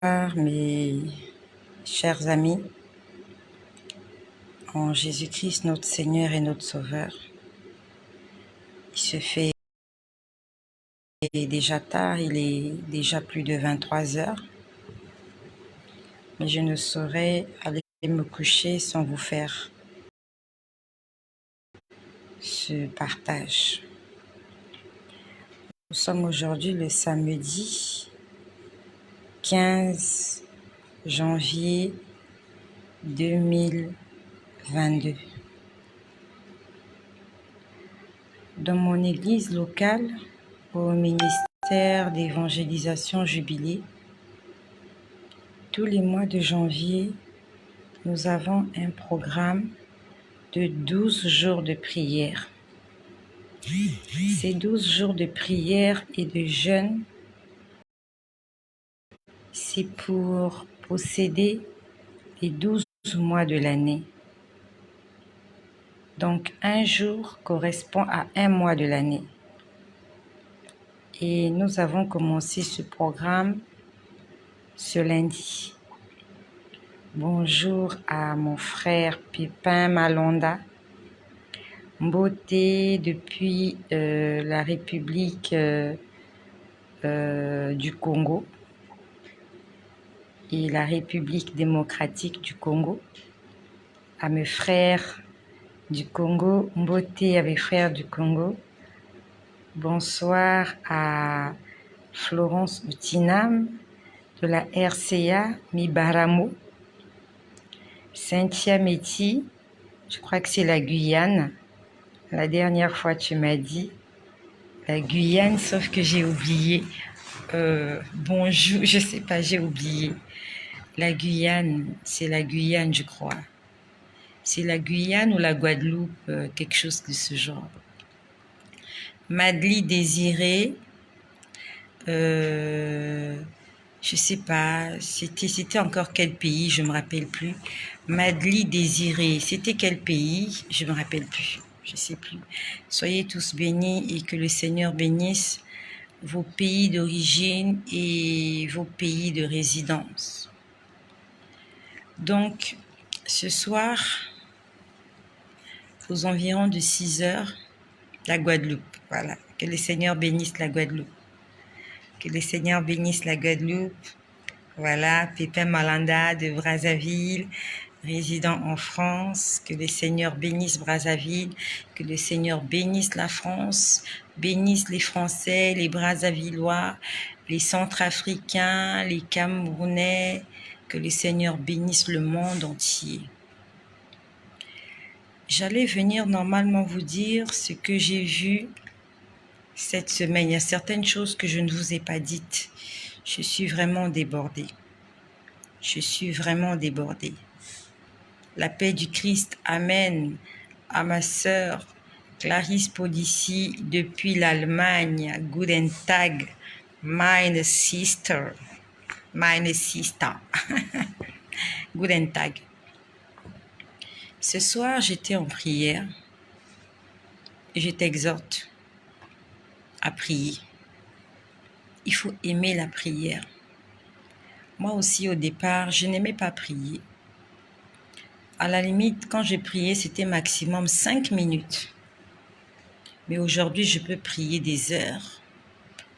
Mes chers amis, en Jésus-Christ, notre Seigneur et notre Sauveur, il se fait déjà tard, il est déjà plus de 23 heures, mais je ne saurais aller me coucher sans vous faire ce partage. Nous sommes aujourd'hui le samedi 15 janvier 2022. Dans mon église locale, au ministère d'évangélisation Jubilé, tous les mois de janvier, nous avons un programme de 12 jours de prière. Ces 12 jours de prière et de jeûne, c'est pour posséder les 12 mois de l'année. Donc, un jour correspond à un mois de l'année. Et nous avons commencé ce programme ce lundi. Bonjour à mon frère Pépin Malonda, Mboté depuis la République du Congo et la République démocratique du Congo. À mes frères du Congo, Mboté à mes frères du Congo. Bonsoir à Florence Outinam de la RCA Mibaramo. Cynthia Méti, je crois que c'est la Guyane. La dernière fois, tu m'as dit la Guyane, sauf que j'ai oublié. Bonjour, je sais pas, j'ai oublié. La Guyane, c'est la Guyane, je crois. C'est la Guyane ou la Guadeloupe, quelque chose de ce genre. Madly Désiré, je sais pas, c'était encore quel pays, je me rappelle plus. Madly Désiré, c'était quel pays, je me rappelle plus, je sais plus. Soyez tous bénis et que le Seigneur bénisse vos pays d'origine et vos pays de résidence. Donc, ce soir, aux environs de 6 heures, la Guadeloupe, voilà. Que le Seigneur bénisse la Guadeloupe. Que le Seigneur bénisse la Guadeloupe. Voilà, Pépin Malanda de Brazzaville, résident en France. Que le Seigneur bénisse Brazzaville. Que le Seigneur bénisse la France. Bénisse les Français, les Brazzavillois, les Centrafricains, les Camerounais. Que le Seigneur bénisse le monde entier. J'allais venir normalement vous dire ce que j'ai vu cette semaine. Il y a certaines choses que je ne vous ai pas dites. Je suis vraiment débordée. Je suis vraiment débordée. La paix du Christ amène à ma sœur Clarisse Polici depuis l'Allemagne. Guten Tag, meine Sister. Meine Sister. Guten Tag. Ce soir, j'étais en prière et je t'exhorte à prier. Il faut aimer la prière. Moi aussi, au départ, je n'aimais pas prier. À la limite, quand je priais, c'était maximum 5 minutes. Mais aujourd'hui, je peux prier des heures.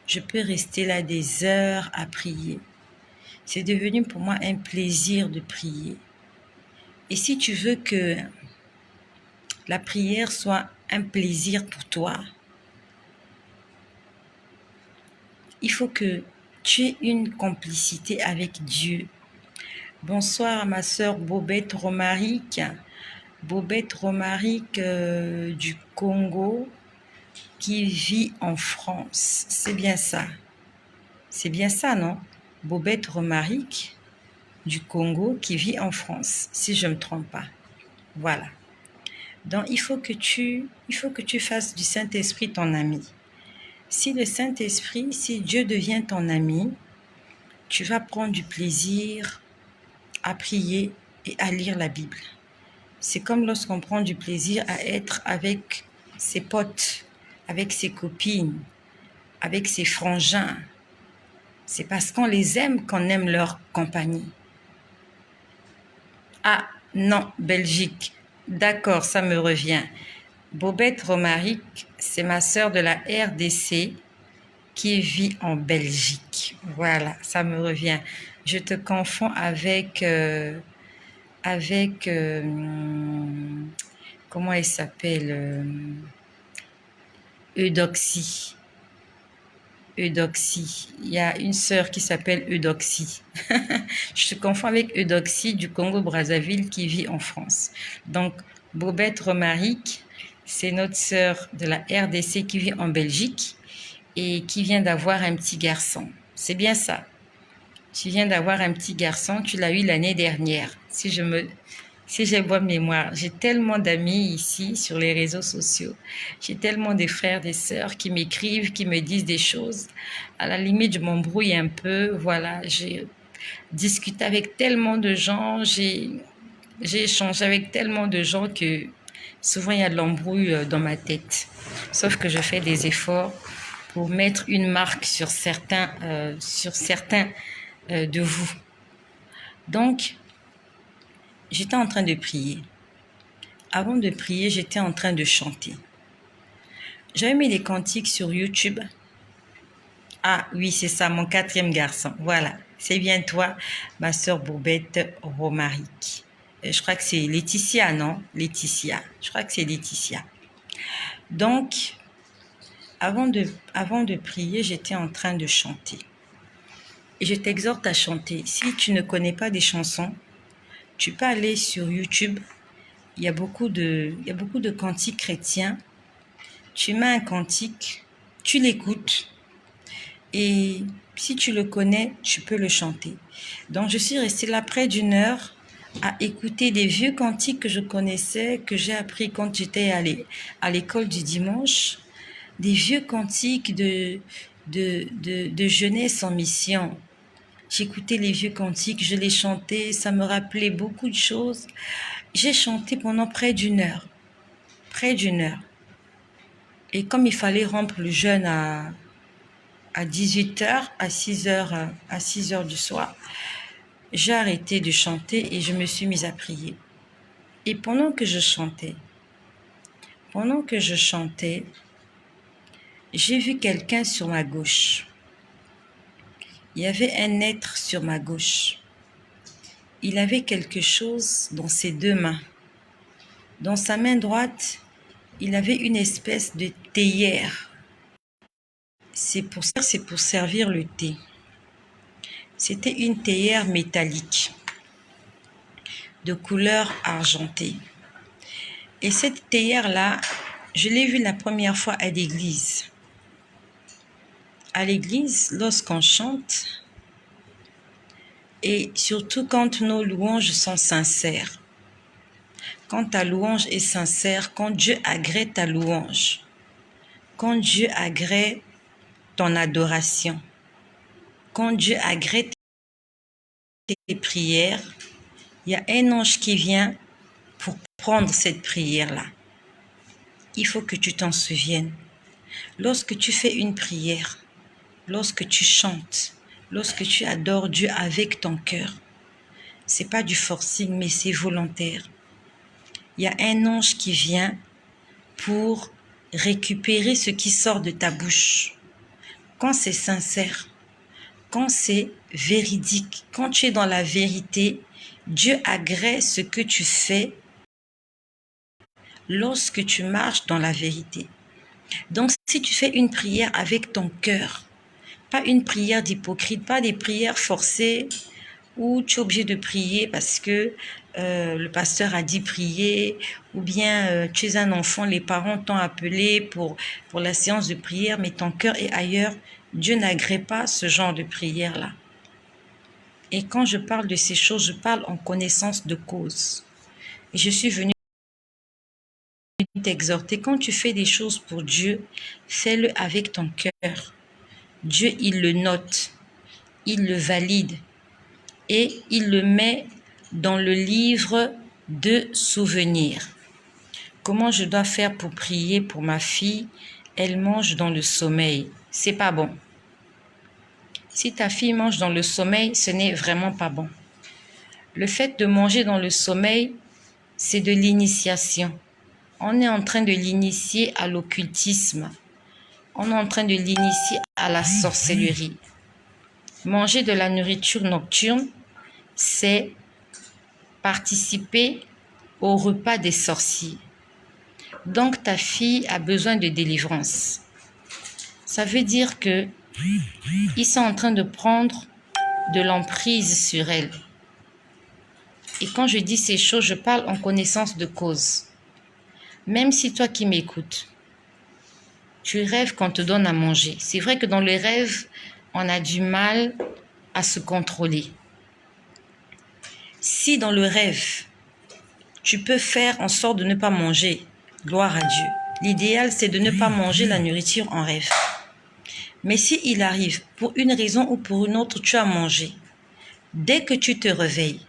Je peux rester là des heures à prier. C'est devenu pour moi un plaisir de prier. Et si tu veux que la prière soit un plaisir pour toi, il faut que tu aies une complicité avec Dieu. Bonsoir à ma sœur Bobette Romaric. Bobette Romaric du Congo qui vit en France. C'est bien ça. C'est bien ça, non? Bobette Romaric du Congo qui vit en France, si je ne me trompe pas. Voilà. Donc, il faut que tu fasses du Saint-Esprit ton ami. Si le Saint-Esprit, si Dieu devient ton ami, tu vas prendre du plaisir à prier et à lire la Bible. C'est comme lorsqu'on prend du plaisir à être avec ses potes, avec ses copines, avec ses frangins. C'est parce qu'on les aime qu'on aime leur compagnie. Ah, non, Belgique. D'accord, ça me revient. Bobette Romaric, c'est ma sœur de la RDC qui vit en Belgique. Voilà, ça me revient. Je te confonds avec comment elle s'appelle Eudoxie. Eudoxie. Il y a une sœur qui s'appelle Eudoxie. Je te confonds avec Eudoxie du Congo-Brazzaville qui vit en France. Donc, Bobette Romaric, c'est notre sœur de la RDC qui vit en Belgique et qui vient d'avoir un petit garçon. C'est bien ça. Tu viens d'avoir un petit garçon, tu l'as eu l'année dernière. Si j'ai bonne mémoire, j'ai tellement d'amis ici sur les réseaux sociaux. J'ai tellement de frères, des sœurs qui m'écrivent, qui me disent des choses. À la limite, je m'embrouille un peu. Voilà, j'ai discuté avec tellement de gens, j'ai échangé avec tellement de gens que souvent il y a de l'embrouille dans ma tête. Sauf que je fais des efforts pour mettre une marque sur certains de vous. Donc, j'étais en train de prier. Avant de prier, j'étais en train de chanter. J'avais mis des cantiques sur YouTube. Ah oui, c'est ça, mon 4e garçon. Voilà, c'est bien toi, ma sœur Bobette Romaric. Je crois que c'est Laetitia, non? Laetitia. Je crois que c'est Laetitia. Donc, avant de prier, j'étais en train de chanter. Et je t'exhorte à chanter. Si tu ne connais pas des chansons, tu peux aller sur YouTube. Il y a beaucoup de cantiques chrétiens. Tu mets un cantique, tu l'écoutes et si tu le connais, tu peux le chanter. Donc, je suis restée là près d'une heure à écouter des vieux cantiques que je connaissais, que j'ai appris quand j'étais à l'école du dimanche. Des vieux cantiques de jeunesse en mission. J'écoutais les vieux cantiques, je les chantais, ça me rappelait beaucoup de choses. J'ai chanté pendant près d'une heure. Près d'une heure. Et comme il fallait rompre le jeûne à 18h, à 6h du soir, j'ai arrêté de chanter et je me suis mise à prier. Et pendant que je chantais, j'ai vu quelqu'un sur ma gauche. Il y avait un être sur ma gauche. Il avait quelque chose dans ses 2 mains. Dans sa main droite, il avait une espèce de théière. C'est pour servir le thé. C'était une théière métallique de couleur argentée. Et cette théière-là, je l'ai vue la première fois à l'église. À l'église, lorsqu'on chante, et surtout quand nos louanges sont sincères. Quand ta louange est sincère, quand Dieu agrée ta louange, quand Dieu agrée ton adoration, quand Dieu agrée tes prières, il y a un ange qui vient pour prendre cette prière-là. Il faut que tu t'en souviennes. Lorsque tu fais une prière, lorsque tu chantes, lorsque tu adores Dieu avec ton cœur, c'est pas du forcing, mais c'est volontaire. Il y a un ange qui vient pour récupérer ce qui sort de ta bouche. Quand c'est sincère, quand c'est véridique, quand tu es dans la vérité, Dieu agrée ce que tu fais lorsque tu marches dans la vérité. Donc, si tu fais une prière avec ton cœur, pas une prière d'hypocrite, pas des prières forcées où tu es obligé de prier parce que le pasteur a dit prier, ou bien tu es un enfant, les parents t'ont appelé pour la séance de prière, mais ton cœur est ailleurs. Dieu n'agrée pas ce genre de prière-là. Et quand je parle de ces choses, je parle en connaissance de cause. Et je suis venue t'exhorter, quand tu fais des choses pour Dieu, fais-le avec ton cœur. Dieu, il le note, il le valide et il le met dans le livre de souvenirs. Comment je dois faire pour prier pour ma fille? Elle mange dans le sommeil. C'est pas bon. Si ta fille mange dans le sommeil, ce n'est vraiment pas bon. Le fait de manger dans le sommeil, c'est de l'initiation. On est en train de l'initier à l'occultisme. On est en train de l'initier à la sorcellerie. Manger de la nourriture nocturne, c'est participer au repas des sorciers. Donc ta fille a besoin de délivrance. Ça veut dire que ils sont en train de prendre de l'emprise sur elle. Et quand je dis ces choses, je parle en connaissance de cause. Même si toi qui m'écoutes, tu rêves qu'on te donne à manger. C'est vrai que dans les rêves, on a du mal à se contrôler. Si dans le rêve, tu peux faire en sorte de ne pas manger, gloire à Dieu. L'idéal, c'est de ne pas manger la nourriture en rêve. Mais si il arrive, pour une raison ou pour une autre, tu as mangé, dès que tu te réveilles,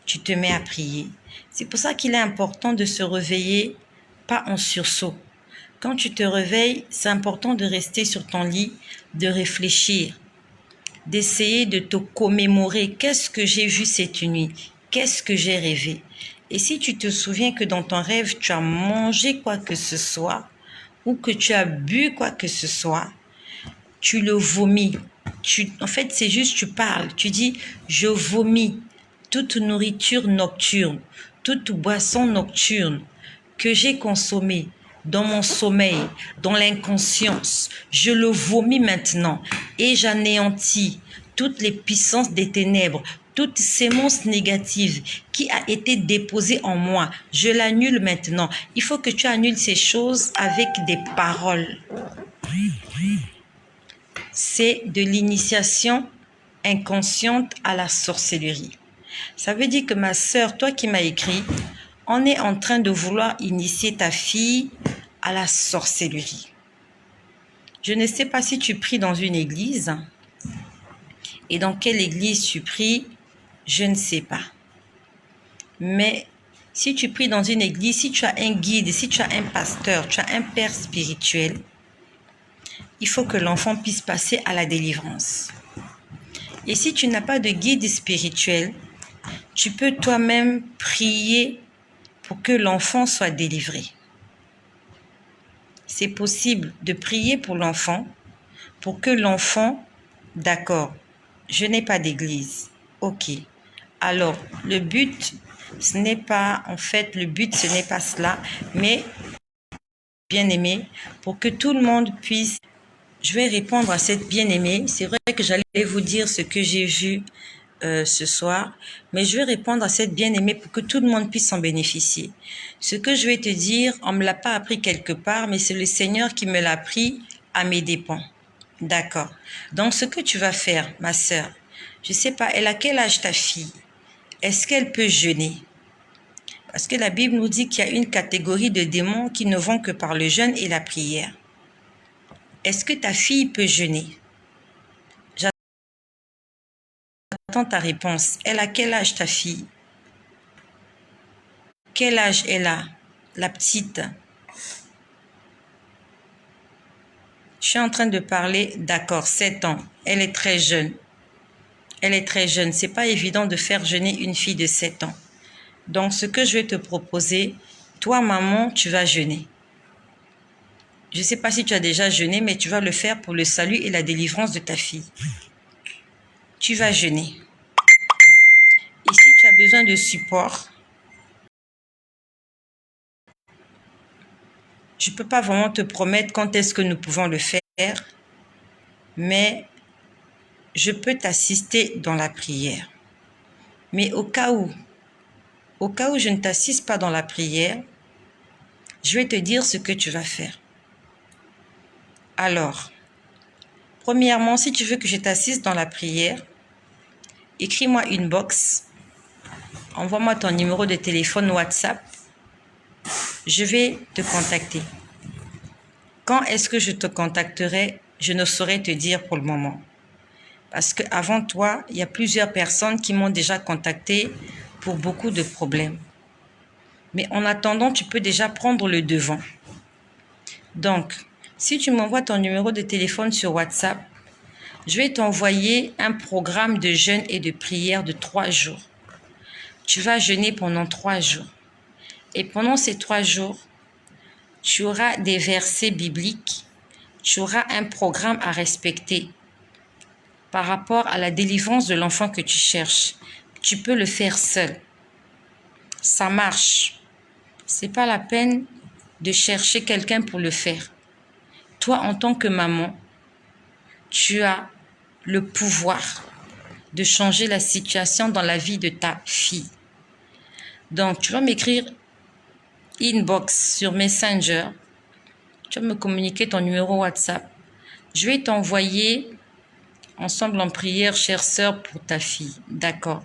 tu te mets à prier. C'est pour ça qu'il est important de se réveiller, pas en sursaut. Quand tu te réveilles, c'est important de rester sur ton lit, de réfléchir, d'essayer de te commémorer. Qu'est-ce que j'ai vu cette nuit? Qu'est-ce que j'ai rêvé? Et si tu te souviens que dans ton rêve, tu as mangé quoi que ce soit, ou que tu as bu quoi que ce soit, tu le vomis. En fait, c'est juste, tu parles. Tu dis, je vomis toute nourriture nocturne, toute boisson nocturne que j'ai consommée dans mon sommeil, dans l'inconscience. Je le vomis maintenant et j'anéantis toutes les puissances des ténèbres, toute sémence négative qui a été déposée en moi. Je l'annule maintenant. Il faut que tu annules ces choses avec des paroles. C'est de l'initiation inconsciente à la sorcellerie. Ça veut dire que ma sœur, toi qui m'as écrit, on est en train de vouloir initier ta fille à la sorcellerie. Je ne sais pas si tu pries dans une église et dans quelle église tu pries, je ne sais pas. Mais si tu pries dans une église, si tu as un guide, si tu as un pasteur, tu as un père spirituel, il faut que l'enfant puisse passer à la délivrance. Et si tu n'as pas de guide spirituel, tu peux toi-même prier pour que l'enfant soit délivré. C'est possible de prier pour l'enfant, pour que l'enfant, d'accord, je n'ai pas d'église, ok. Alors, le but, ce n'est pas cela, mais, bien aimé, pour que tout le monde puisse. Je vais répondre à cette bien-aimée. C'est vrai que j'allais vous dire ce que j'ai vu ce soir, mais je vais répondre à cette bien-aimée pour que tout le monde puisse en bénéficier. Ce que je vais te dire, on ne me l'a pas appris quelque part, mais c'est le Seigneur qui me l'a appris à mes dépens. D'accord. Donc, ce que tu vas faire, ma sœur, je ne sais pas, elle a quel âge ta fille? Est-ce qu'elle peut jeûner? Parce que la Bible nous dit qu'il y a une catégorie de démons qui ne vont que par le jeûne et la prière. Est-ce que ta fille peut jeûner? J'attends ta réponse. Elle a quel âge ta fille? Quel âge elle a, la petite? Je suis en train de parler, d'accord, 7 ans. Elle est très jeune. Elle est très jeune. C'est pas évident de faire jeûner une fille de 7 ans. Donc, ce que je vais te proposer, toi, maman, tu vas jeûner. Je ne sais pas si tu as déjà jeûné, mais tu vas le faire pour le salut et la délivrance de ta fille. Tu vas jeûner. Et si tu as besoin de support, je ne peux pas vraiment te promettre quand est-ce que nous pouvons le faire, mais je peux t'assister dans la prière. Mais au cas où je ne t'assiste pas dans la prière, je vais te dire ce que tu vas faire. Alors, premièrement, si tu veux que je t'assiste dans la prière, écris-moi une box, envoie-moi ton numéro de téléphone WhatsApp, je vais te contacter. Quand est-ce que je te contacterai, je ne saurais te dire pour le moment. Parce qu'avant toi, il y a plusieurs personnes qui m'ont déjà contacté pour beaucoup de problèmes. Mais en attendant, tu peux déjà prendre le devant. Donc, si tu m'envoies ton numéro de téléphone sur WhatsApp, Je vais t'envoyer un programme de jeûne et de prière de 3 jours. Tu vas jeûner pendant 3 jours. Et pendant ces 3 jours, tu auras des versets bibliques, tu auras un programme à respecter par rapport à la délivrance de l'enfant que tu cherches. Tu peux le faire seul. Ça marche. C'est pas la peine de chercher quelqu'un pour le faire. Toi, en tant que maman, tu as le pouvoir de changer la situation dans la vie de ta fille. Donc, tu vas m'écrire inbox sur Messenger. Tu vas me communiquer ton numéro WhatsApp. Je vais t'envoyer ensemble en prière, chère sœur, pour ta fille. D'accord.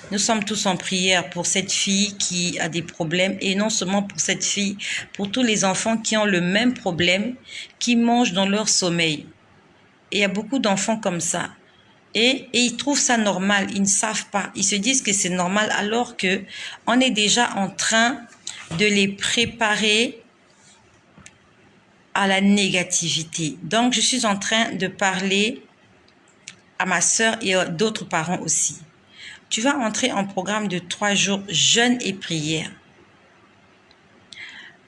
Nous sommes tous en prière pour cette fille qui a des problèmes et non seulement pour cette fille, pour tous les enfants qui ont le même problème, qui mangent dans leur sommeil. Et il y a beaucoup d'enfants comme ça. Et ils trouvent ça normal, ils ne savent pas. Ils se disent que c'est normal alors que on est déjà en train de les préparer à la négativité. Donc, je suis en train de parler à ma sœur et à d'autres parents aussi. Tu vas entrer en programme de 3 jours jeûne et prière.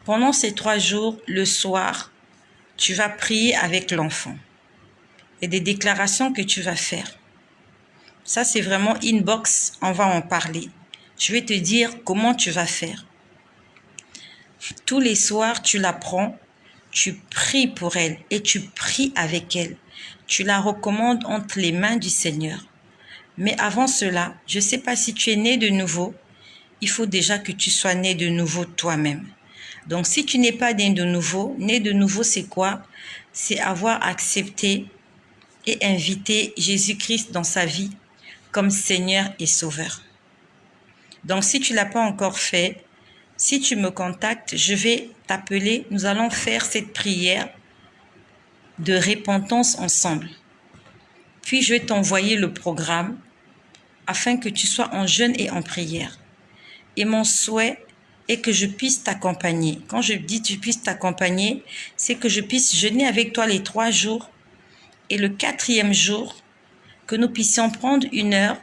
Pendant ces 3 jours, le soir, tu vas prier avec l'enfant. Il y a des déclarations que tu vas faire. Ça, c'est vraiment inbox, on va en parler. Je vais te dire comment tu vas faire. Tous les soirs, tu la prends, tu pries pour elle et tu pries avec elle. Tu la recommandes entre les mains du Seigneur. Mais avant cela, je ne sais pas si tu es né de nouveau, il faut déjà que tu sois né de nouveau toi-même. Donc, si tu n'es pas né de nouveau, c'est quoi? C'est avoir accepté et invité Jésus-Christ dans sa vie comme Seigneur et Sauveur. Donc, si tu ne l'as pas encore fait, si tu me contactes, je vais t'appeler. Nous allons faire cette prière de repentance ensemble. Puis, je vais t'envoyer le programme afin que tu sois en jeûne et en prière. Et mon souhait est que je puisse t'accompagner. Quand je dis que tu puisses t'accompagner, c'est que je puisse jeûner avec toi les 3 jours et le 4e jour, que nous puissions prendre 1 heure.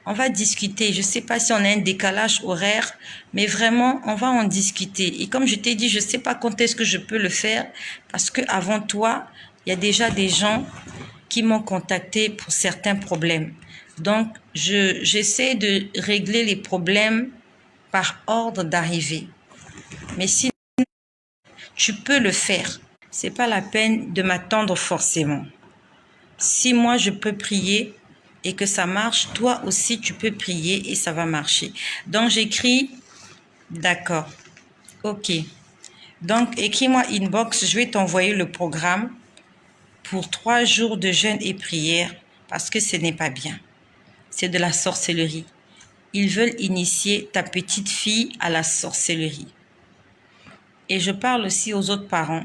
On va discuter. Je ne sais pas si on a un décalage horaire, mais vraiment, on va en discuter. Et comme je t'ai dit, je ne sais pas quand est-ce que je peux le faire parce qu'avant toi, il y a déjà des gens qui m'ont contacté pour certains problèmes. Donc, j'essaie de régler les problèmes par ordre d'arrivée. Mais si tu peux le faire, c'est pas la peine de m'attendre forcément. Si moi je peux prier et que ça marche, toi aussi tu peux prier et ça va marcher. Donc j'écris, d'accord, ok. Donc écris-moi inbox, je vais t'envoyer le programme pour 3 jours de jeûne et prière parce que ce n'est pas bien. C'est de la sorcellerie. Ils veulent initier ta petite fille à la sorcellerie. Et je parle aussi aux autres parents.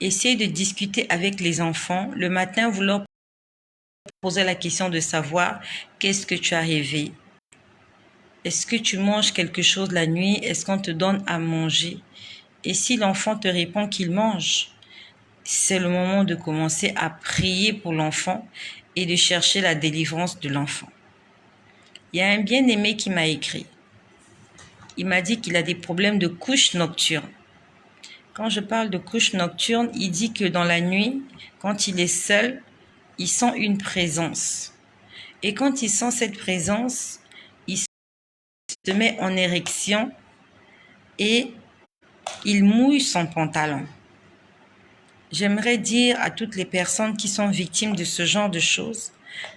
Essayez de discuter avec les enfants. Le matin, vous leur posez la question de savoir qu'est-ce que tu as rêvé. Est-ce que tu manges quelque chose la nuit? Est-ce qu'on te donne à manger? Et si l'enfant te répond qu'il mange, c'est le moment de commencer à prier pour l'enfant et de chercher la délivrance de l'enfant. Il y a un bien-aimé qui m'a écrit. Il m'a dit qu'il a des problèmes de couche nocturne. Quand je parle de couche nocturne, il dit que dans la nuit, quand il est seul, il sent une présence. Et quand il sent cette présence, il se met en érection et il mouille son pantalon. J'aimerais dire à toutes les personnes qui sont victimes de ce genre de choses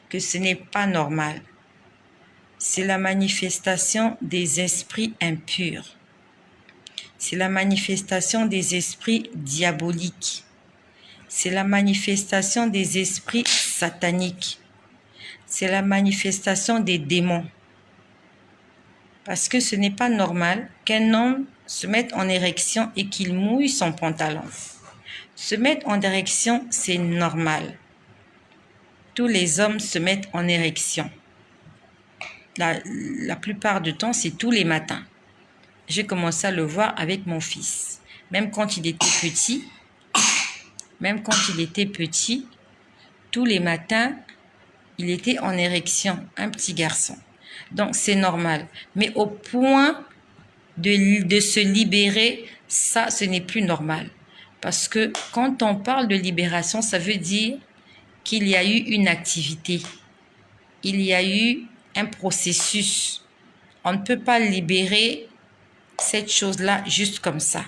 que ce n'est pas normal. C'est la manifestation des esprits impurs. C'est la manifestation des esprits diaboliques. C'est la manifestation des esprits sataniques. C'est la manifestation des démons. Parce que ce n'est pas normal qu'un homme se mette en érection et qu'il mouille son pantalon. Se mettre en érection, c'est normal. Tous les hommes se mettent en érection. La plupart du temps, c'est tous les matins. J'ai commencé à le voir avec mon fils. Même quand il était petit, tous les matins, il était en érection, un petit garçon. Donc, c'est normal. Mais au point de se libérer, ça, ce n'est plus normal. Parce que quand on parle de libération, ça veut dire qu'il y a eu une activité. Il y a eu un processus. On ne peut pas libérer cette chose-là juste comme ça.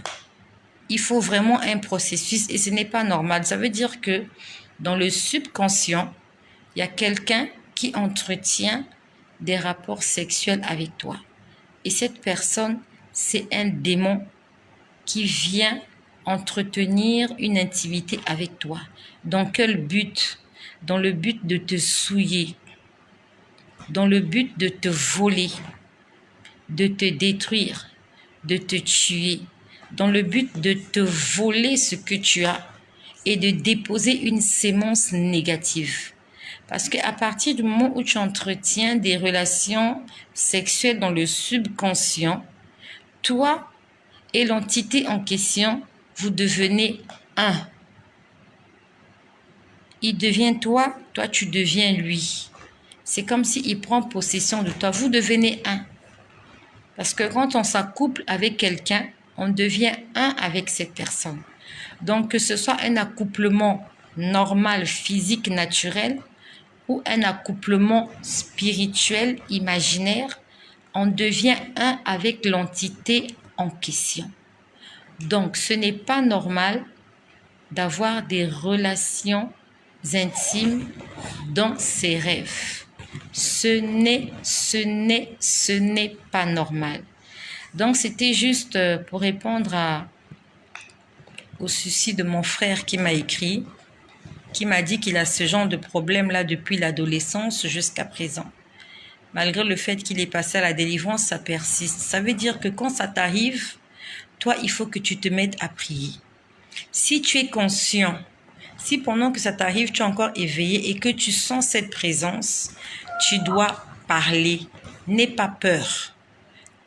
Il faut vraiment un processus et ce n'est pas normal. Ça veut dire que dans le subconscient, il y a quelqu'un qui entretient des rapports sexuels avec toi. Et cette personne, c'est un démon qui vient entretenir une intimité avec toi. Dans quel but? Dans le but de te souiller, dans le but de te voler, de te détruire, de te tuer, dans le but de te voler ce que tu as et de déposer une sémence négative. Parce qu'à partir du moment où tu entretiens des relations sexuelles dans le subconscient, toi et l'entité en question, vous devenez un. Il devient toi, toi tu deviens lui. C'est comme s'il prend possession de toi. Vous devenez un. Parce que quand on s'accouple avec quelqu'un, on devient un avec cette personne. Donc que ce soit un accouplement normal, physique, naturel, ou un accouplement spirituel, imaginaire, on devient un avec l'entité en question. Donc ce n'est pas normal d'avoir des relations intimes dans ses rêves. Ce n'est pas normal. Donc, c'était juste pour répondre au souci de mon frère qui m'a écrit, qui m'a dit qu'il a ce genre de problème-là depuis l'adolescence jusqu'à présent. Malgré le fait qu'il est passé à la délivrance, ça persiste. Ça veut dire que quand ça t'arrive, toi, il faut que tu te mettes à prier. Si tu es conscient, si pendant que ça t'arrive, tu es encore éveillé et que tu sens cette présence, tu dois parler. N'aie pas peur.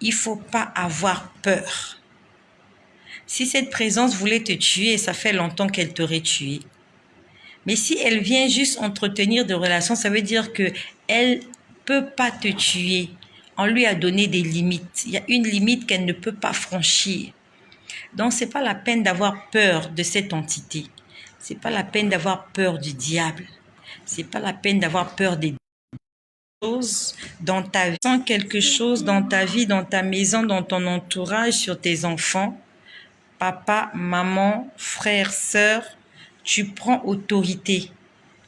Il ne faut pas avoir peur. Si cette présence voulait te tuer, ça fait longtemps qu'elle t'aurait tué. Mais si elle vient juste entretenir des relations, ça veut dire qu'elle ne peut pas te tuer. On lui a donné des limites. Il y a une limite qu'elle ne peut pas franchir. Donc, ce n'est pas la peine d'avoir peur de cette entité. Ce n'est pas la peine d'avoir peur du diable. Ce n'est pas la peine d'avoir peur des choses dans ta vie. Sans quelque chose dans ta vie, dans ta maison, dans ton entourage, sur tes enfants, papa, maman, frère, sœur, tu prends autorité.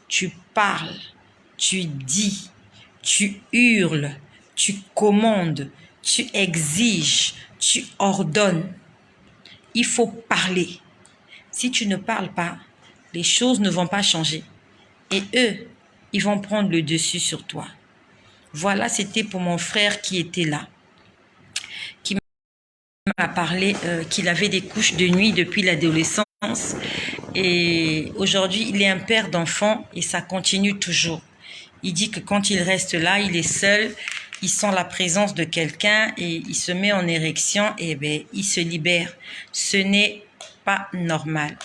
Tu parles, tu dis, tu hurles, tu commandes, tu exiges, tu ordonnes. Il faut parler. Si tu ne parles pas, les choses ne vont pas changer. Et eux, ils vont prendre le dessus sur toi. Voilà, c'était pour mon frère qui était là, qui m'a parlé qu'il avait des couches de nuit depuis l'adolescence. Et aujourd'hui, il est un père d'enfants et ça continue toujours. Il dit que quand il reste là, il est seul, il sent la présence de quelqu'un et il se met en érection et ben, il se libère. Ce n'est pas normal.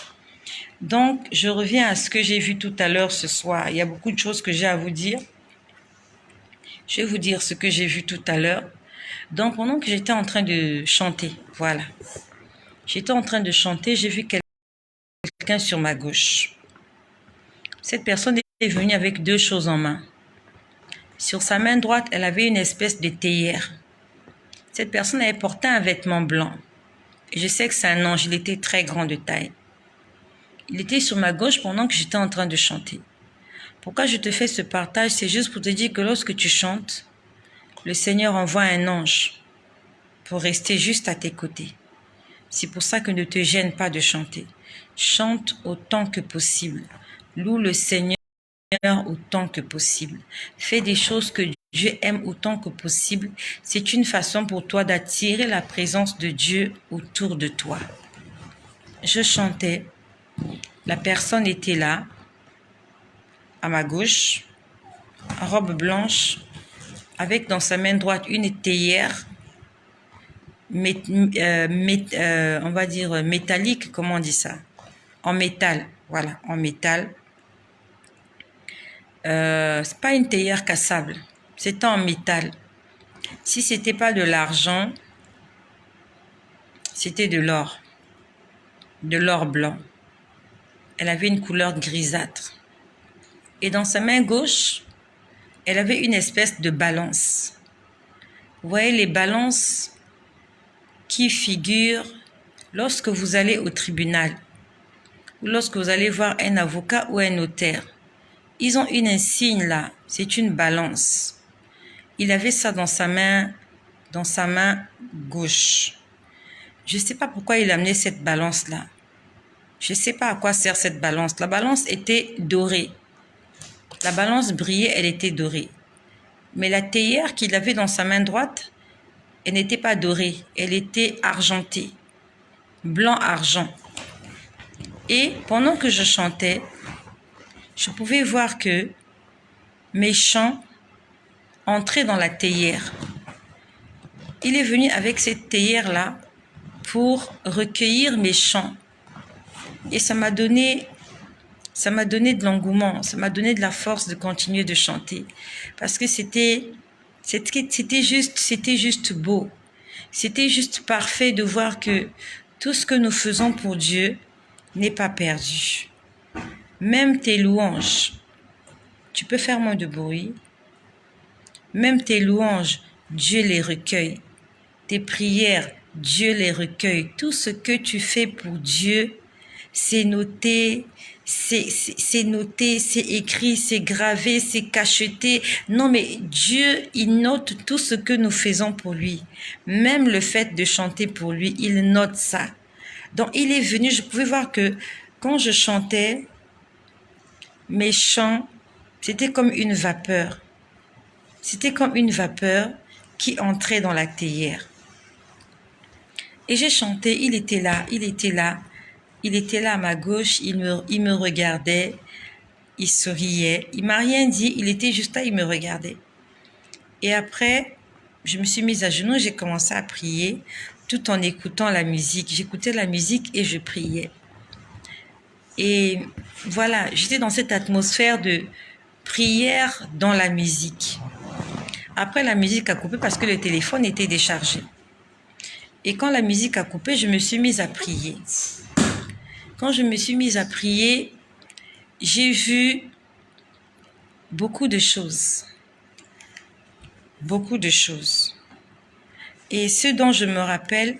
Donc, je reviens à ce que j'ai vu tout à l'heure ce soir. Il y a beaucoup de choses que j'ai à vous dire. Je vais vous dire ce que j'ai vu tout à l'heure. Donc, pendant que j'étais en train de chanter, voilà. J'étais en train de chanter, j'ai vu quelqu'un sur ma gauche. Cette personne est venue avec deux choses en main. Sur sa main droite, elle avait une espèce de théière. Cette personne avait porté un vêtement blanc. Et je sais que c'est un ange, il était très grand de taille. Il était sur ma gauche pendant que j'étais en train de chanter. Pourquoi je te fais ce partage? C'est juste pour te dire que lorsque tu chantes, le Seigneur envoie un ange pour rester juste à tes côtés. C'est pour ça que ne te gêne pas de chanter. Chante autant que possible. Loue le Seigneur autant que possible. Fais des choses que Dieu aime autant que possible. C'est une façon pour toi d'attirer la présence de Dieu autour de toi. Je chantais. La personne était là, à ma gauche, en robe blanche, avec dans sa main droite une théière, on va dire métallique, comment on dit ça? En métal, voilà, en métal. C'est pas une théière cassable. C'était en métal. Si c'était pas de l'argent, c'était de l'or blanc. Elle avait une couleur grisâtre. Et dans sa main gauche, elle avait une espèce de balance. Vous voyez les balances qui figurent lorsque vous allez au tribunal ou lorsque vous allez voir un avocat ou un notaire. Ils ont une insigne là, c'est une balance. Il avait ça dans sa main gauche. Je ne sais pas pourquoi il a amené cette balance-là. Je ne sais pas à quoi sert cette balance. La balance était dorée. La balance brillait, elle était dorée. Mais la théière qu'il avait dans sa main droite, elle n'était pas dorée, elle était argentée. Blanc-argent. Et pendant que je chantais, je pouvais voir que mes chants entraient dans la théière. Il est venu avec cette théière-là pour recueillir mes chants. Et ça m'a donné de l'engouement, ça m'a donné de la force de continuer de chanter. Parce que c'était juste beau. C'était juste parfait de voir que tout ce que nous faisons pour Dieu n'est pas perdu. Même tes louanges, tu peux faire moins de bruit. Même tes louanges, Dieu les recueille. Tes prières, Dieu les recueille. Tout ce que tu fais pour Dieu, c'est noté, c'est noté, c'est écrit, c'est gravé, c'est cacheté. Non, mais Dieu, il note tout ce que nous faisons pour lui. Même le fait de chanter pour lui, il note ça. Donc, il est venu, je pouvais voir que quand je chantais, mes chants, c'était comme une vapeur. C'était comme une vapeur qui entrait dans la théière. Et j'ai chanté, il était là à ma gauche, il me regardait, il souriait, il m'a rien dit, il était juste là, il me regardait. Et après, je me suis mise à genoux, j'ai commencé à prier tout en écoutant la musique. J'écoutais la musique et je priais. Et voilà, j'étais dans cette atmosphère de prière dans la musique. Après, la musique a coupé parce que le téléphone était déchargé. Et quand la musique a coupé, je me suis mise à prier. Quand je me suis mise à prier, j'ai vu beaucoup de choses. Beaucoup de choses. Et ce dont je me rappelle,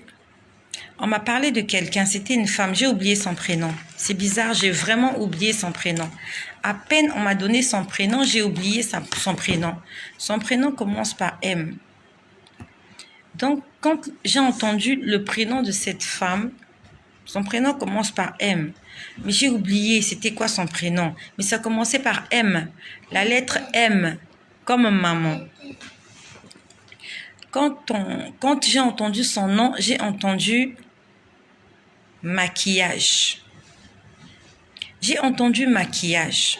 on m'a parlé de quelqu'un, c'était une femme, j'ai oublié son prénom. C'est bizarre, j'ai vraiment oublié son prénom. À peine on m'a donné son prénom, j'ai oublié son prénom. Son prénom commence par M. Donc, quand j'ai entendu le prénom de cette femme, son prénom commence par M. Mais j'ai oublié c'était quoi son prénom. Mais ça commençait par M. La lettre M, comme maman. Quand j'ai entendu son nom, j'ai entendu maquillage. J'ai entendu maquillage.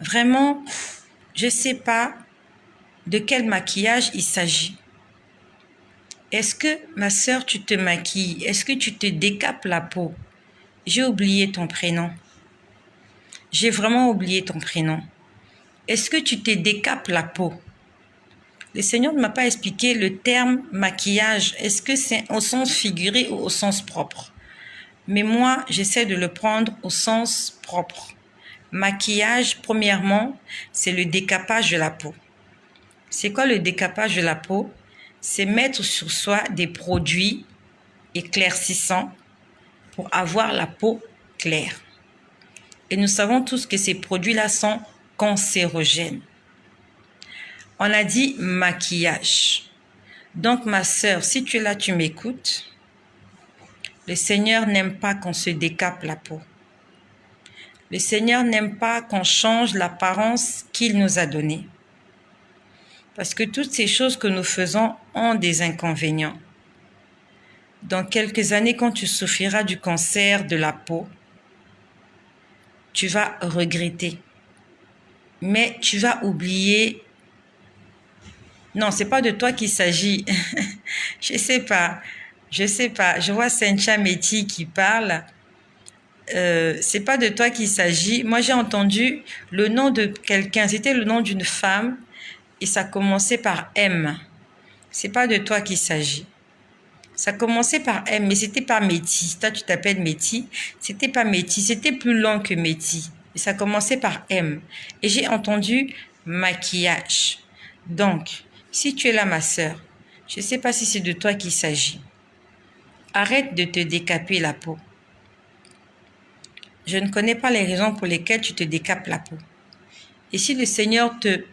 Vraiment, je ne sais pas de quel maquillage il s'agit. Est-ce que, ma sœur, tu te maquilles? Est-ce que tu te décapes la peau? J'ai oublié ton prénom. J'ai vraiment oublié ton prénom. Est-ce que tu te décapes la peau? Le Seigneur ne m'a pas expliqué le terme maquillage. Est-ce que c'est au sens figuré ou au sens propre? Mais moi, j'essaie de le prendre au sens propre. Maquillage, premièrement, c'est le décapage de la peau. C'est quoi le décapage de la peau? C'est mettre sur soi des produits éclaircissants pour avoir la peau claire. Et nous savons tous que ces produits-là sont cancérogènes. On a dit maquillage. Donc, ma sœur, si tu es là, tu m'écoutes. Le Seigneur n'aime pas qu'on se décape la peau. Le Seigneur n'aime pas qu'on change l'apparence qu'il nous a donnée. Parce que toutes ces choses que nous faisons ont des inconvénients. Dans quelques années, quand tu souffriras du cancer de la peau, tu vas regretter. Mais tu vas oublier. Non, c'est pas de toi qu'il s'agit. Je sais pas. Je vois Cynthia Métis qui parle. c'est pas de toi qu'il s'agit. Moi, j'ai entendu le nom de quelqu'un. C'était le nom d'une femme et ça commençait par M. C'est pas de toi qu'il s'agit. Ça commençait par M, mais c'était pas Métis. Toi, tu t'appelles Métis. C'était pas Métis. C'était plus long que Métis. Et ça commençait par M. Et j'ai entendu maquillage. Donc, si tu es là, ma sœur, je ne sais pas si c'est de toi qu'il s'agit. Arrête de te décaper la peau. Je ne connais pas les raisons pour lesquelles tu te décapes la peau. Et si le Seigneur te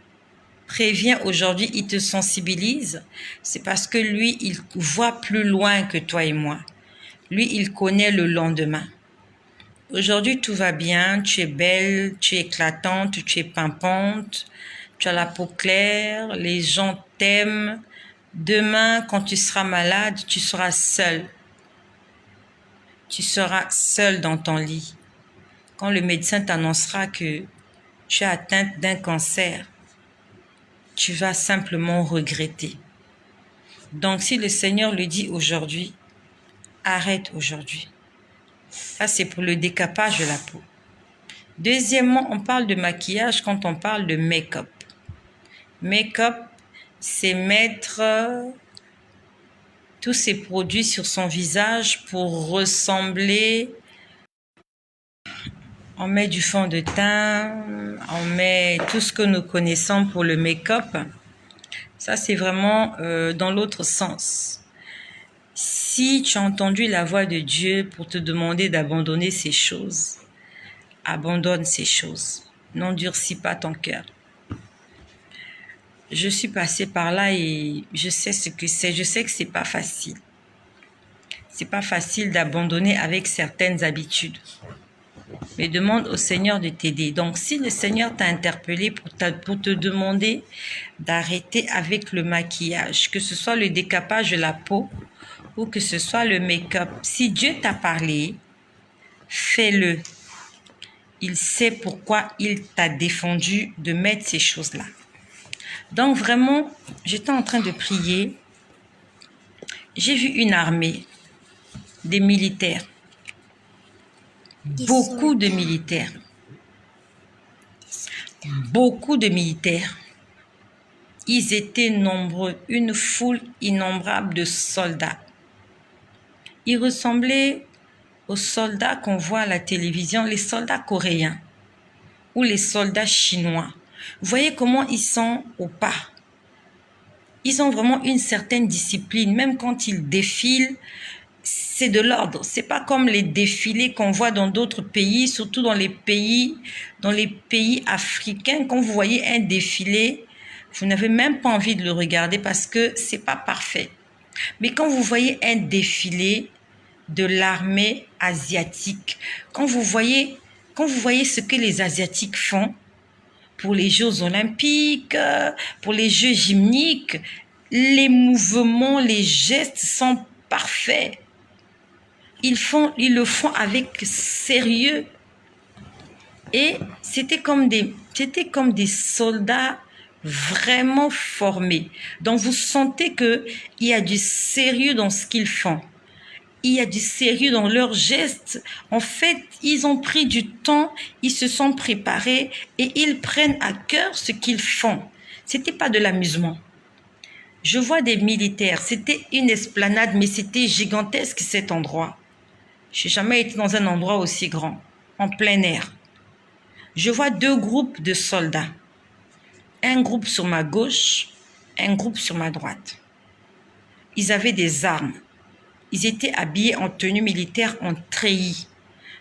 prévient aujourd'hui, il te sensibilise, c'est parce que lui, il voit plus loin que toi et moi. Lui, il connaît le lendemain. Aujourd'hui, tout va bien, tu es belle, tu es éclatante, tu es pimpante, tu as la peau claire, les gens t'aiment. Demain, quand tu seras malade, tu seras seule. Tu seras seule dans ton lit. Quand le médecin t'annoncera que tu es atteinte d'un cancer, tu vas simplement regretter. Donc, si le Seigneur le dit aujourd'hui, arrête aujourd'hui. Ça, c'est pour le décapage de la peau. Deuxièmement, on parle de maquillage quand on parle de make-up. Make-up, c'est mettre tous ces produits sur son visage pour ressembler. On met du fond de teint, on met tout ce que nous connaissons pour le make-up. Ça, c'est vraiment dans l'autre sens. Si tu as entendu la voix de Dieu pour te demander d'abandonner ces choses, abandonne ces choses. N'endurcis pas ton cœur. Je suis passée par là et je sais ce que c'est. Je sais que c'est pas facile. C'est pas facile d'abandonner avec certaines habitudes. Mais demande au Seigneur de t'aider. Donc, si le Seigneur t'a interpellé pour te demander d'arrêter avec le maquillage, que ce soit le décapage de la peau ou que ce soit le make-up, si Dieu t'a parlé, fais-le. Il sait pourquoi il t'a défendu de mettre ces choses-là. Donc, vraiment, j'étais en train de prier. J'ai vu une armée, des militaires. Beaucoup de militaires. Beaucoup de militaires. Ils étaient nombreux, une foule innombrable de soldats. Ils ressemblaient aux soldats qu'on voit à la télévision, les soldats coréens ou les soldats chinois. Vous voyez comment ils sont au pas. Ils ont vraiment une certaine discipline, même quand ils défilent. C'est de l'ordre. C'est pas comme les défilés qu'on voit dans d'autres pays, surtout dans les pays africains. Quand vous voyez un défilé, vous n'avez même pas envie de le regarder parce que c'est pas parfait. Mais quand vous voyez un défilé de l'armée asiatique, quand vous voyez ce que les Asiatiques font pour les Jeux olympiques, pour les Jeux gymniques, les mouvements, les gestes sont parfaits. Ils le font avec sérieux. Et c'était comme des soldats vraiment formés. Donc vous sentez qu'il y a du sérieux dans ce qu'ils font. Il y a du sérieux dans leurs gestes. En fait, ils ont pris du temps, ils se sont préparés et ils prennent à cœur ce qu'ils font. C'était pas de l'amusement. Je vois des militaires. C'était une esplanade, mais c'était gigantesque cet endroit. Je n'ai jamais été dans un endroit aussi grand, en plein air. Je vois deux groupes de soldats. Un groupe sur ma gauche, un groupe sur ma droite. Ils avaient des armes. Ils étaient habillés en tenue militaire en treillis.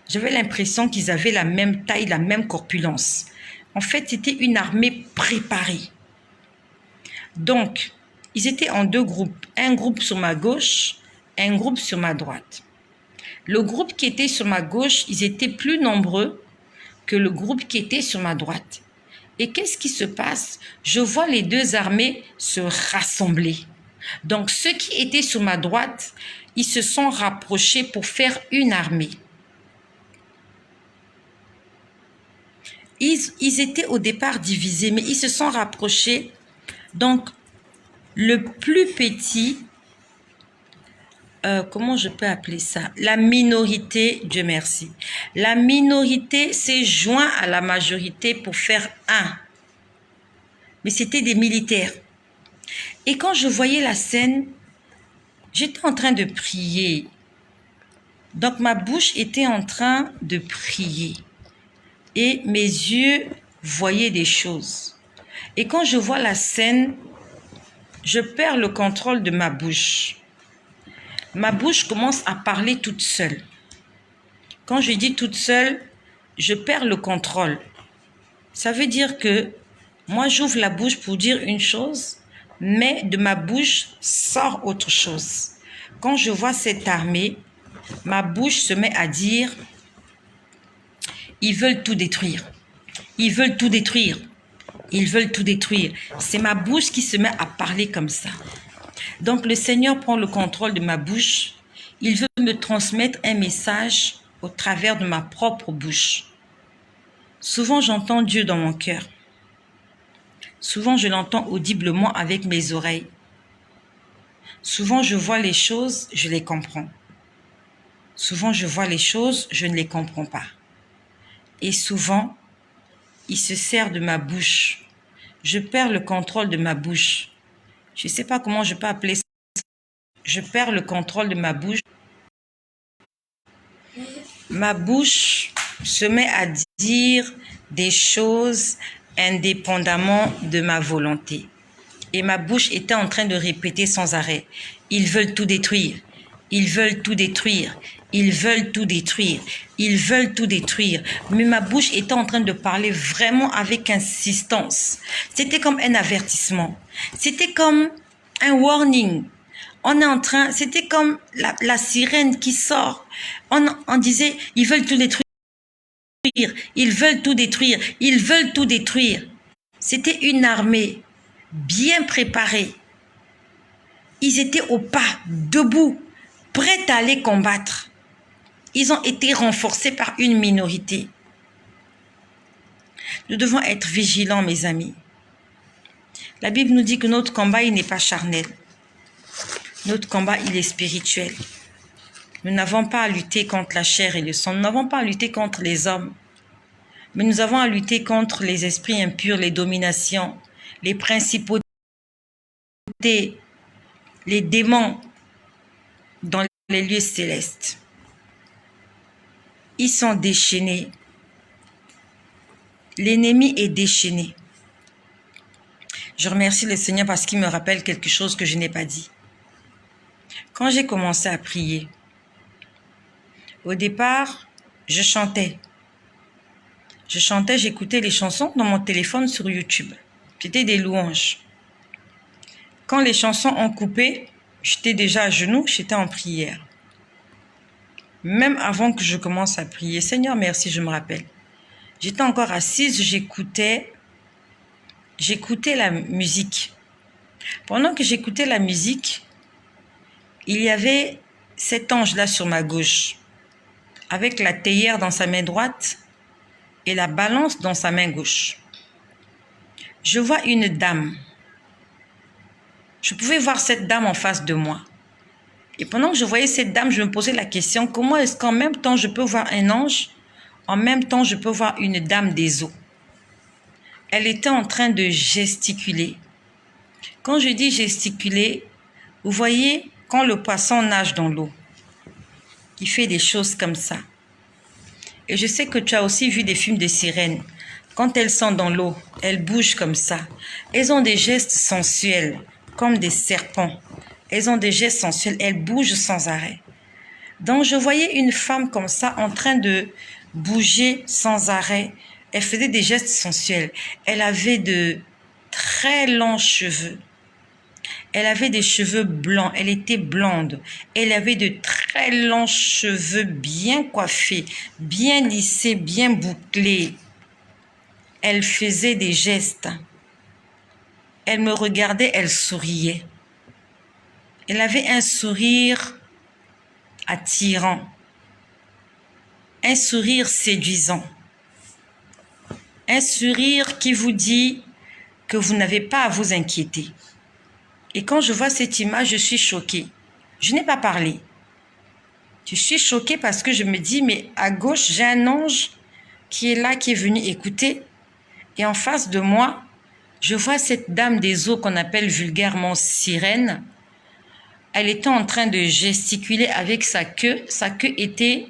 J'avais l'impression qu'ils avaient la même taille, la même corpulence. En fait, c'était une armée préparée. Donc, ils étaient en deux groupes. Un groupe sur ma gauche, un groupe sur ma droite. Le groupe qui était sur ma gauche, ils étaient plus nombreux que le groupe qui était sur ma droite. Et qu'est-ce qui se passe? Je vois les deux armées se rassembler. Donc, ceux qui étaient sur ma droite, ils se sont rapprochés pour faire une armée. Ils étaient au départ divisés, mais ils se sont rapprochés. Donc, le plus petit comment je peux appeler ça? La minorité, Dieu merci. La minorité s'est joint à la majorité pour faire un. Mais c'était des militaires. Et quand je voyais la scène, j'étais en train de prier. Donc ma bouche était en train de prier. Et mes yeux voyaient des choses. Et quand je vois la scène, je perds le contrôle de ma bouche. Ma bouche commence à parler toute seule. Quand je dis toute seule, je perds le contrôle. Ça veut dire que moi, j'ouvre la bouche pour dire une chose, mais de ma bouche sort autre chose. Quand je vois cette armée, ma bouche se met à dire, ils veulent tout détruire. Ils veulent tout détruire. Ils veulent tout détruire. C'est ma bouche qui se met à parler comme ça. Donc le Seigneur prend le contrôle de ma bouche. Il veut me transmettre un message au travers de ma propre bouche. Souvent, j'entends Dieu dans mon cœur. Souvent, je l'entends audiblement avec mes oreilles. Souvent, je vois les choses, je les comprends. Souvent, je vois les choses, je ne les comprends pas. Et souvent, il se sert de ma bouche. Je perds le contrôle de ma bouche. Je ne sais pas comment je peux appeler ça. Je perds le contrôle de ma bouche. Ma bouche se met à dire des choses indépendamment de ma volonté. Et ma bouche était en train de répéter sans arrêt. Ils veulent tout détruire. Ils veulent tout détruire. Ils veulent tout détruire. Ils veulent tout détruire. Mais ma bouche était en train de parler vraiment avec insistance. C'était comme un avertissement. C'était comme un warning. On est en train, c'était comme la sirène qui sort. On disait, ils veulent tout détruire. Ils veulent tout détruire. Ils veulent tout détruire. C'était une armée bien préparés. Ils étaient au pas, debout, prêts à aller combattre. Ils ont été renforcés par une minorité. Nous devons être vigilants, mes amis. La Bible nous dit que notre combat, il n'est pas charnel. Notre combat, il est spirituel. Nous n'avons pas à lutter contre la chair et le sang. Nous n'avons pas à lutter contre les hommes. Mais nous avons à lutter contre les esprits impurs, les dominations, les principautés, les démons dans les lieux célestes. Ils sont déchaînés. L'ennemi est déchaîné. Je remercie le Seigneur parce qu'il me rappelle quelque chose que je n'ai pas dit. Quand j'ai commencé à prier, au départ, je chantais. J'écoutais les chansons dans mon téléphone sur YouTube. C'était des louanges. Quand les chansons ont coupé, j'étais déjà à genoux, j'étais en prière. Même avant que je commence à prier, Seigneur, merci, je me rappelle. J'étais encore assise, j'écoutais la musique. Pendant que j'écoutais la musique, il y avait cet ange-là sur ma gauche, avec la théière dans sa main droite et la balance dans sa main gauche. Je vois une dame. Je pouvais voir cette dame en face de moi. Et pendant que je voyais cette dame, je me posais la question, comment est-ce qu'en même temps je peux voir un ange, en même temps je peux voir une dame des eaux? Elle était en train de gesticuler. Quand je dis gesticuler, vous voyez quand le poisson nage dans l'eau, il fait des choses comme ça. Et je sais que tu as aussi vu des films de sirènes. Quand elles sont dans l'eau, elles bougent comme ça. Elles ont des gestes sensuels, comme des serpents. Elles ont des gestes sensuels, elles bougent sans arrêt. Donc je voyais une femme comme ça en train de bouger sans arrêt. Elle faisait des gestes sensuels. Elle avait de très longs cheveux. Elle avait des cheveux blancs. Elle était blonde. Elle avait de très longs cheveux bien coiffés, bien lissés, bien bouclés. Elle faisait des gestes. Elle me regardait, elle souriait. Elle avait un sourire attirant, un sourire séduisant, un sourire qui vous dit que vous n'avez pas à vous inquiéter. Et quand je vois cette image, je suis choquée. Je n'ai pas parlé. Je suis choquée parce que je me dis, mais à gauche, j'ai un ange qui est là, qui est venu écouter. Et en face de moi, je vois cette dame des eaux qu'on appelle vulgairement sirène. Elle était en train de gesticuler avec sa queue. Sa queue était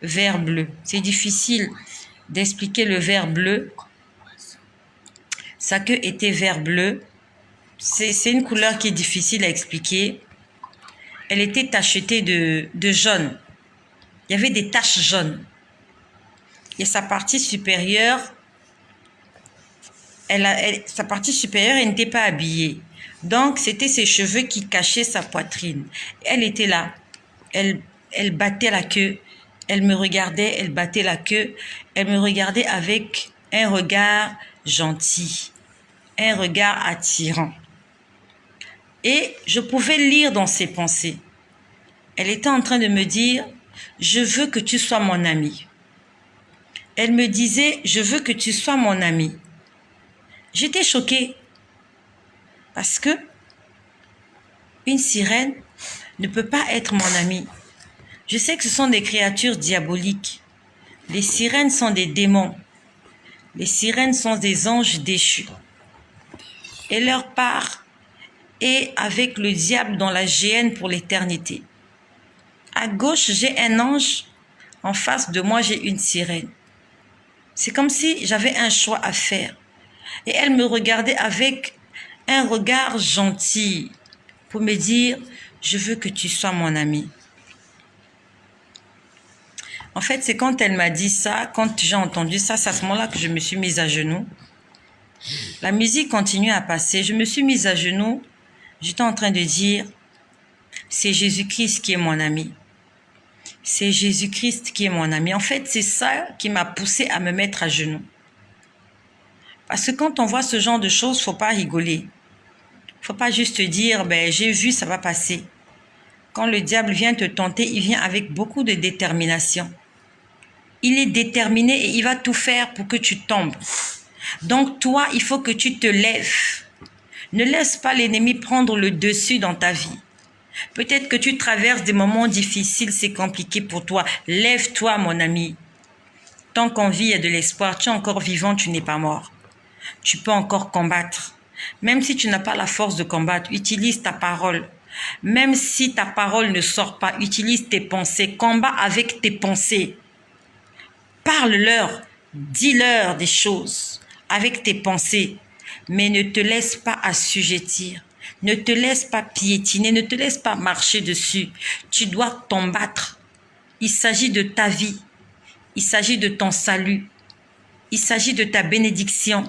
vert bleu. C'est difficile d'expliquer le vert bleu. Sa queue était vert bleu. C'est une couleur qui est difficile à expliquer. Elle était tachetée de jaune. Il y avait des taches jaunes. Et sa partie supérieure, sa partie supérieure, elle n'était pas habillée. Donc, c'était ses cheveux qui cachaient sa poitrine. Elle était là. Elle battait la queue. Elle me regardait, elle battait la queue. Elle me regardait avec un regard gentil, un regard attirant. Et je pouvais lire dans ses pensées. Elle était en train de me dire, je veux que tu sois mon ami. Elle me disait, je veux que tu sois mon ami. J'étais choquée parce que une sirène ne peut pas être mon amie. Je sais que ce sont des créatures diaboliques. Les sirènes sont des démons. Les sirènes sont des anges déchus. Et leur part est avec le diable dans la géhenne pour l'éternité. À gauche, j'ai un ange. En face de moi, j'ai une sirène. C'est comme si j'avais un choix à faire. Et elle me regardait avec un regard gentil pour me dire, je veux que tu sois mon ami. En fait, c'est quand elle m'a dit ça, quand j'ai entendu ça, c'est à ce moment-là que je me suis mise à genoux. La musique continue à passer. Je me suis mise à genoux. J'étais en train de dire, c'est Jésus-Christ qui est mon ami. C'est Jésus-Christ qui est mon ami. En fait, c'est ça qui m'a poussée à me mettre à genoux. Parce que quand on voit ce genre de choses, il ne faut pas rigoler. Il ne faut pas juste dire, ben, j'ai vu, ça va passer. Quand le diable vient te tenter, il vient avec beaucoup de détermination. Il est déterminé et il va tout faire pour que tu tombes. Donc toi, il faut que tu te lèves. Ne laisse pas l'ennemi prendre le dessus dans ta vie. Peut-être que tu traverses des moments difficiles, c'est compliqué pour toi. Lève-toi, mon ami. Tant qu'en vie, il y a de l'espoir. Tu es encore vivant, tu n'es pas mort. Tu peux encore combattre. Même si tu n'as pas la force de combattre, utilise ta parole. Même si ta parole ne sort pas, utilise tes pensées. Combat avec tes pensées. Parle-leur, dis-leur des choses avec tes pensées. Mais ne te laisse pas assujettir. Ne te laisse pas piétiner, ne te laisse pas marcher dessus. Tu dois t'en battre. Il s'agit de ta vie. Il s'agit de ton salut. Il s'agit de ta bénédiction.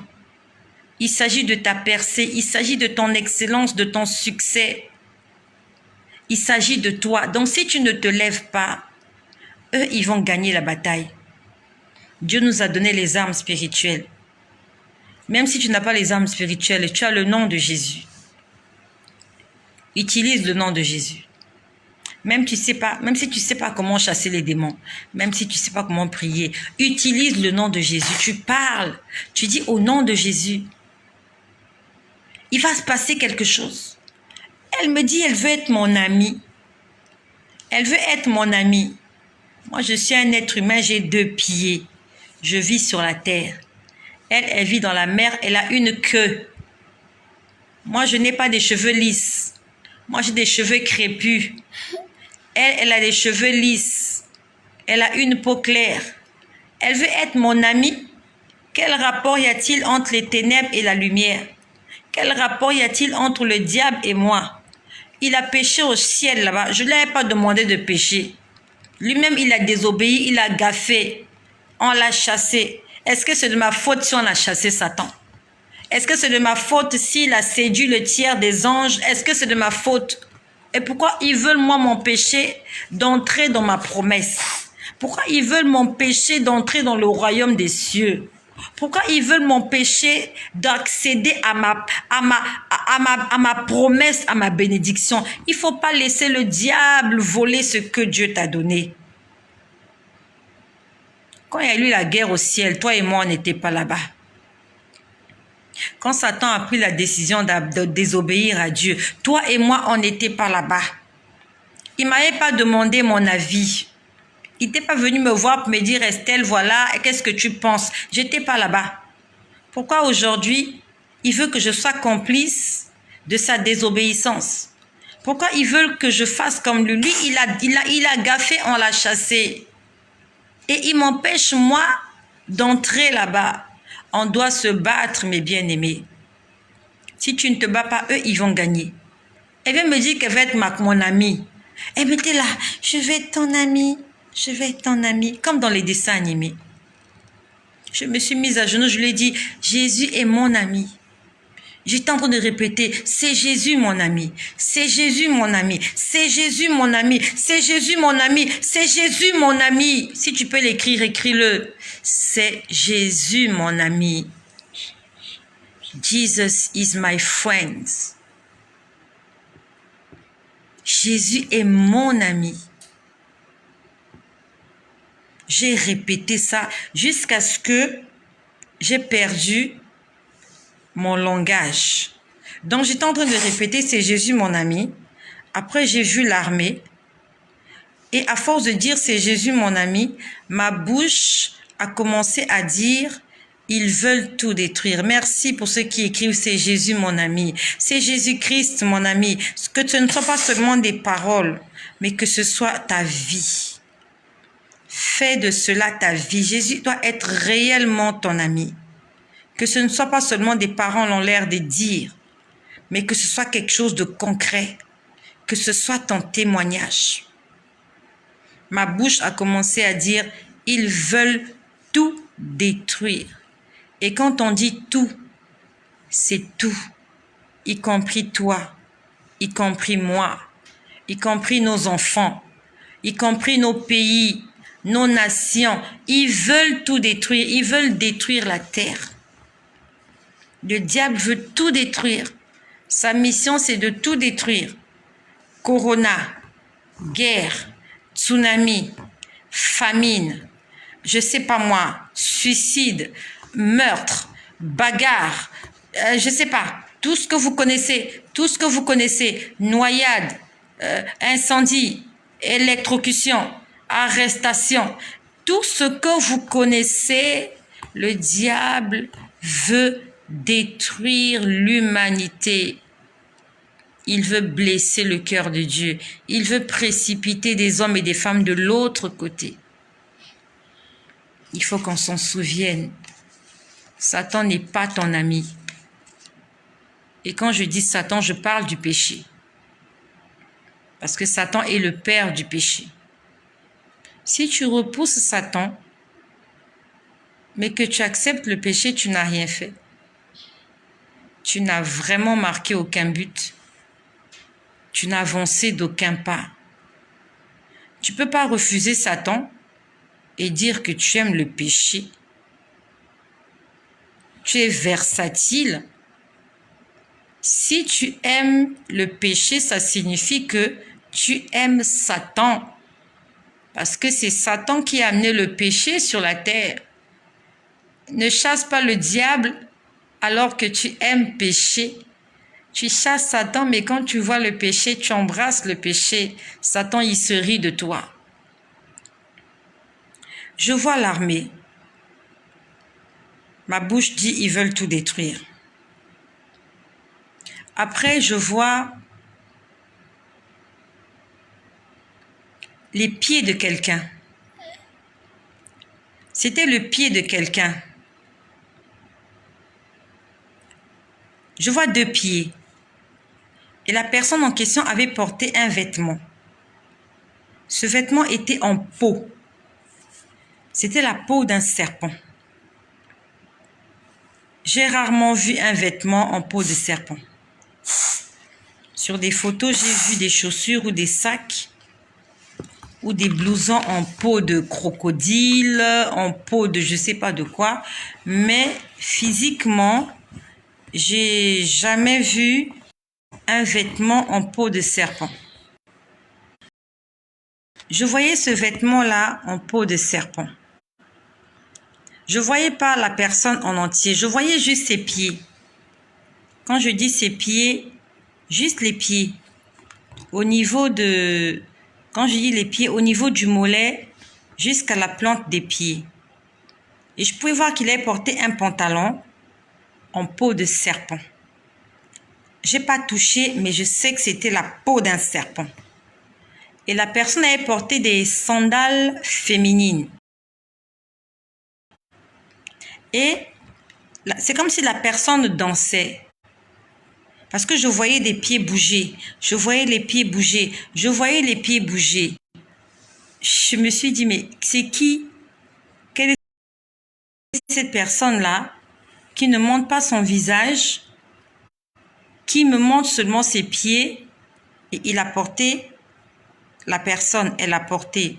Il s'agit de ta percée. Il s'agit de ton excellence, de ton succès. Il s'agit de toi. Donc si tu ne te lèves pas, eux, ils vont gagner la bataille. Dieu nous a donné les armes spirituelles. Même si tu n'as pas les armes spirituelles, tu as le nom de Jésus. Utilise le nom de Jésus. Même si tu sais pas comment chasser les démons, même si tu sais pas comment prier, utilise le nom de Jésus. Tu parles, tu dis au nom de Jésus. Il va se passer quelque chose. Elle me dit, elle veut être mon amie. Elle veut être mon amie. Moi, je suis un être humain, j'ai 2 pieds. Je vis sur la terre. Elle vit dans la mer, elle a une queue. Moi, je n'ai pas des cheveux lisses. Moi, j'ai des cheveux crépus. Elle a des cheveux lisses. Elle a une peau claire. Elle veut être mon amie. Quel rapport y a-t-il entre les ténèbres et la lumière? Quel rapport y a-t-il entre le diable et moi? Il a péché au ciel là-bas. Je ne lui ai pas demandé de pécher. Lui-même, il a désobéi, il a gaffé. On l'a chassé. Est-ce que c'est de ma faute si on a chassé Satan? Est-ce que c'est de ma faute s'il a séduit le tiers des anges? Est-ce que c'est de ma faute? Et pourquoi ils veulent, moi, m'empêcher d'entrer dans ma promesse? Pourquoi ils veulent m'empêcher d'entrer dans le royaume des cieux? Pourquoi ils veulent m'empêcher d'accéder à ma promesse, à ma bénédiction? Il ne faut pas laisser le diable voler ce que Dieu t'a donné. Quand il y a eu la guerre au ciel, toi et moi, on n'était pas là-bas. Quand Satan a pris la décision de désobéir à Dieu, toi et moi, on n'était pas là-bas. Il ne m'avait pas demandé mon avis. Il n'était pas venu me voir pour me dire, Estelle, voilà, qu'est-ce que tu penses? Je n'étais pas là-bas. Pourquoi aujourd'hui, il veut que je sois complice de sa désobéissance? Pourquoi ils veulent que je fasse comme lui? Lui, il a gaffé, on l'a chassé. Et il m'empêche, moi, d'entrer là-bas. On doit se battre, mes bien-aimés. Si tu ne te bats pas, eux, ils vont gagner. Elle vient me dire qu'elle va être mon amie. Elle était là, je vais être ton amie, je vais être ton amie, comme dans les dessins animés. Je me suis mise à genoux, je lui ai dit, Jésus est mon ami. J'étais en train de répéter, c'est Jésus mon ami, c'est Jésus mon ami, c'est Jésus mon ami, c'est Jésus mon ami, c'est Jésus mon ami. Si tu peux l'écrire, écris-le. C'est Jésus mon ami. Jesus is my friend. Jésus est mon ami. J'ai répété ça jusqu'à ce que j'ai perdu mon langage. Donc, j'étais en train de répéter, c'est Jésus mon ami. Après, j'ai vu l'armée. Et à force de dire, c'est Jésus mon ami, ma bouche a commencé à dire, ils veulent tout détruire. Merci pour ceux qui écrivent, c'est Jésus mon ami. C'est Jésus-Christ mon ami. Que ce ne soit pas seulement des paroles, mais que ce soit ta vie. Fais de cela ta vie. Jésus doit être réellement ton ami. Que ce ne soit pas seulement des paroles en l'air de dire, mais que ce soit quelque chose de concret. Que ce soit ton témoignage. Ma bouche a commencé à dire, ils veulent tout détruire. Et quand on dit tout, c'est tout, y compris toi, y compris moi, y compris nos enfants, y compris nos pays, nos nations. Ils veulent tout détruire, ils veulent détruire la terre. Le diable veut tout détruire. Sa mission, c'est de tout détruire. Corona, guerre, tsunami, famine, je sais pas moi, suicide, meurtre, bagarre, je sais pas, tout ce que vous connaissez, noyade, incendie, électrocution, arrestation, tout ce que vous connaissez, le diable veut détruire l'humanité. Il veut blesser le cœur de Dieu. Il veut précipiter des hommes et des femmes de l'autre côté. Il faut qu'on s'en souvienne. Satan n'est pas ton ami. Et quand je dis Satan, je parle du péché. Parce que Satan est le père du péché. Si tu repousses Satan, mais que tu acceptes le péché, tu n'as rien fait. Tu n'as vraiment marqué aucun but. Tu n'as avancé d'aucun pas. Tu ne peux pas refuser Satan et dire que tu aimes le péché. Tu es versatile. Si tu aimes le péché, ça signifie que tu aimes Satan. Parce que c'est Satan qui a amené le péché sur la terre. Ne chasse pas le diable alors que tu aimes pécher. Tu chasses Satan, mais quand tu vois le péché, tu embrasses le péché. Satan, il se rit de toi. Je vois l'armée. Ma bouche dit, ils veulent tout détruire. Après, je vois les pieds de quelqu'un. C'était le pied de quelqu'un. Je vois 2 pieds. Et la personne en question avait porté un vêtement. Ce vêtement était en peau. C'était la peau d'un serpent. J'ai rarement vu un vêtement en peau de serpent. Sur des photos, j'ai vu des chaussures ou des sacs ou des blousons en peau de crocodile, en peau de je sais pas de quoi. Mais physiquement, j'ai jamais vu un vêtement en peau de serpent. Je voyais ce vêtement-là en peau de serpent. Je voyais pas la personne en entier. Je voyais juste ses pieds. Quand je dis ses pieds, juste les pieds. Au niveau de Quand je dis les pieds, au niveau du mollet jusqu'à la plante des pieds. Et je pouvais voir qu'il avait porté un pantalon en peau de serpent. J'ai pas touché, mais je sais que c'était la peau d'un serpent. Et la personne avait porté des sandales féminines. Et c'est comme si la personne dansait. Parce que je voyais des pieds bouger. Je voyais les pieds bouger. Je voyais les pieds bouger. Je me suis dit, mais c'est qui? Quelle est cette personne-là qui ne montre pas son visage, qui me montre seulement ses pieds? Et il a porté, la personne, elle a porté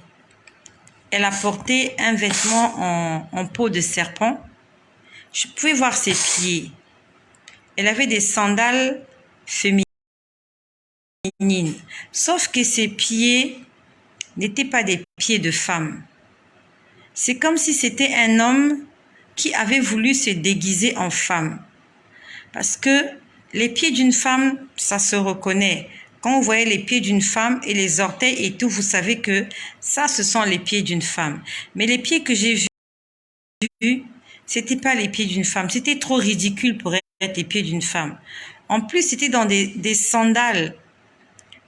un vêtement en peau de serpent. Je pouvais voir ses pieds. Elle avait des sandales féminines. Sauf que ses pieds n'étaient pas des pieds de femme. C'est comme si c'était un homme qui avait voulu se déguiser en femme. Parce que les pieds d'une femme, ça se reconnaît. Quand vous voyez les pieds d'une femme et les orteils et tout, vous savez que ça, ce sont les pieds d'une femme. Mais les pieds que j'ai vus, c'était pas les pieds d'une femme. C'était trop ridicule pour être les pieds d'une femme. En plus, c'était dans des sandales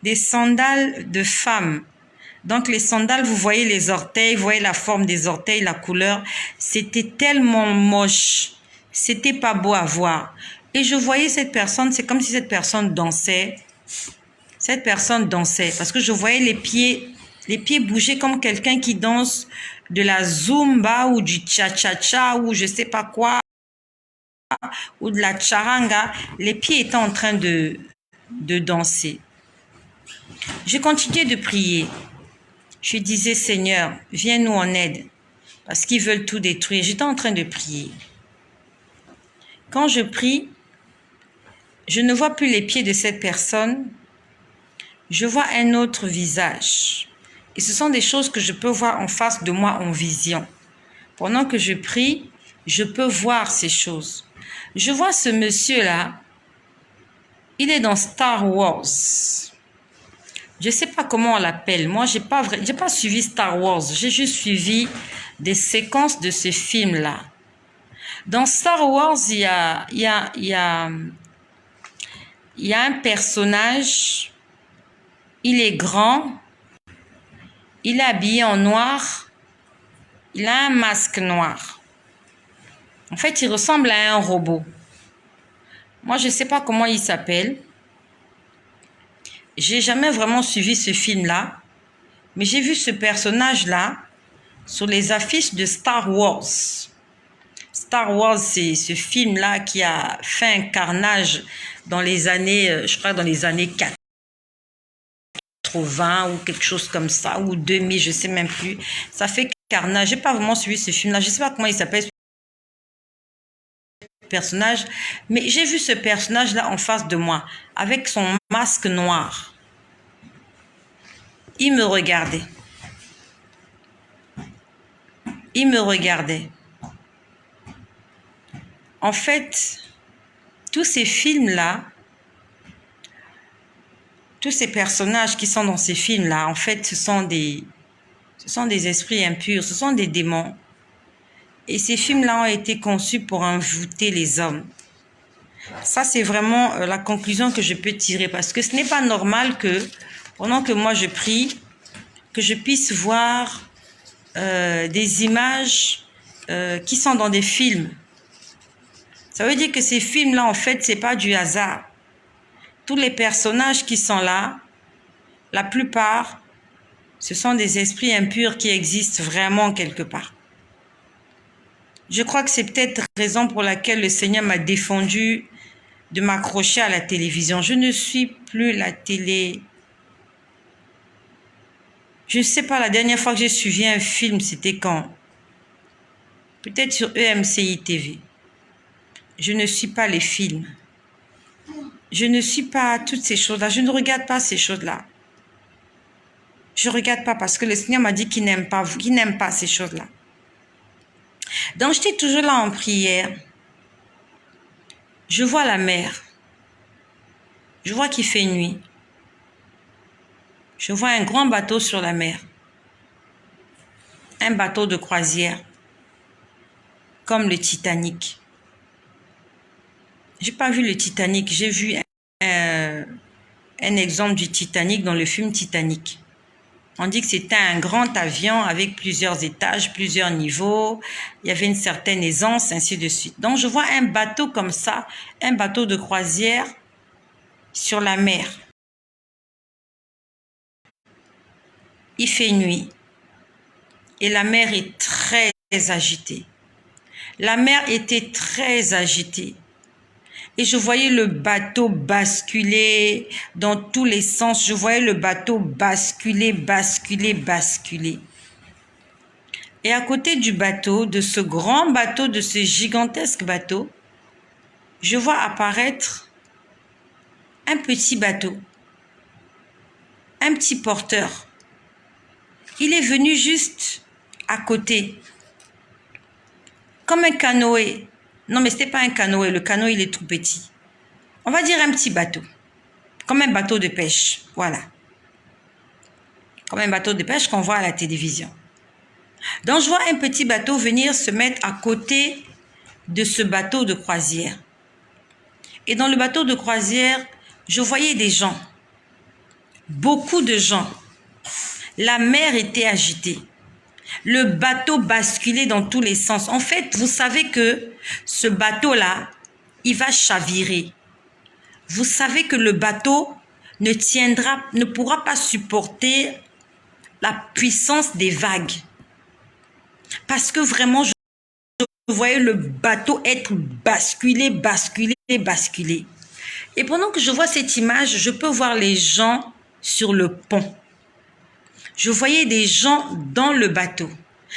de femme. Donc les sandales, vous voyez les orteils, vous voyez la forme des orteils, la couleur. C'était tellement moche. C'était pas beau à voir. Et je voyais cette personne, c'est comme si cette personne dansait. Cette personne dansait parce que je voyais les pieds bouger comme quelqu'un qui danse de la zumba ou du cha-cha-cha ou je sais pas quoi ou de la charanga. Les pieds étaient en train de danser. Je continuais de prier. Je disais, Seigneur, viens nous en aide parce qu'ils veulent tout détruire. J'étais en train de prier. Quand je prie, je ne vois plus les pieds de cette personne. Je vois un autre visage. Et ce sont des choses que je peux voir en face de moi en vision. Pendant que je prie, je peux voir ces choses. Je vois ce monsieur-là, il est dans Star Wars. Je ne sais pas comment on l'appelle. Moi, j'ai pas suivi Star Wars. J'ai juste suivi des séquences de ce film-là. Dans Star Wars, il y a un personnage. Il est grand. Il est habillé en noir. Il a un masque noir. En fait, il ressemble à un robot. Moi, je ne sais pas comment il s'appelle. J'ai jamais vraiment suivi ce film-là. Mais j'ai vu ce personnage-là sur les affiches de Star Wars. Star Wars, c'est ce film-là qui a fait un carnage dans les années, je crois dans les années 80 ou quelque chose comme ça, ou 2000, je ne sais même plus. Ça fait carnage. Je n'ai pas vraiment suivi ce film-là. Je ne sais pas comment il s'appelle, ce personnage, mais j'ai vu ce personnage-là en face de moi, avec son masque noir. Il me regardait. Il me regardait. En fait, tous ces films-là, tous ces personnages qui sont dans ces films-là, en fait, ce sont des esprits impurs, ce sont des démons. Et ces films-là ont été conçus pour envoûter les hommes. Ça, c'est vraiment la conclusion que je peux tirer. Parce que ce n'est pas normal que, pendant que moi je prie, que je puisse voir des images qui sont dans des films. Ça veut dire que ces films-là, en fait, c'est pas du hasard. Tous les personnages qui sont là, la plupart, ce sont des esprits impurs qui existent vraiment quelque part. Je crois que c'est peut-être la raison pour laquelle le Seigneur m'a défendu de m'accrocher à la télévision. Je ne suis plus la télé. Je ne sais pas, la dernière fois que j'ai suivi un film, c'était quand? Peut-être sur EMCI TV. Je ne suis pas les films. Je ne suis pas toutes ces choses-là. Je ne regarde pas ces choses-là. Je ne regarde pas parce que le Seigneur m'a dit qu'il n'aime pas vous, qu'il n'aime pas ces choses-là. Donc, j'étais toujours là en prière. Je vois la mer. Je vois qu'il fait nuit. Je vois un grand bateau sur la mer. Un bateau de croisière. Comme le Titanic. J'ai pas vu le Titanic. J'ai vu un exemple du Titanic dans le film Titanic. On dit que c'était un grand avion avec plusieurs étages, plusieurs niveaux. Il y avait une certaine aisance, ainsi de suite. Donc, je vois un bateau comme ça, un bateau de croisière sur la mer. Il fait nuit et la mer est très agitée. La mer était très agitée. Et je voyais le bateau basculer dans tous les sens. Je voyais le bateau basculer, basculer, basculer. Et à côté du bateau, de ce grand bateau, de ce gigantesque bateau, je vois apparaître un petit bateau, un petit porteur. Il est venu juste à côté, comme un canoë. Non, mais ce n'était pas un canoë. Le canoë, il est tout petit. On va dire un petit bateau, comme un bateau de pêche. Voilà. Comme un bateau de pêche qu'on voit à la télévision. Donc, je vois un petit bateau venir se mettre à côté de ce bateau de croisière. Et dans le bateau de croisière, je voyais des gens. Beaucoup de gens. La mer était agitée. Le bateau basculait dans tous les sens. En fait, vous savez que ce bateau-là, il va chavirer. Vous savez que le bateau ne pourra pas supporter la puissance des vagues. Parce que vraiment, je voyais le bateau être basculé, basculé, basculé. Et pendant que je vois cette image, je peux voir les gens sur le pont. Je voyais des gens dans le bateau.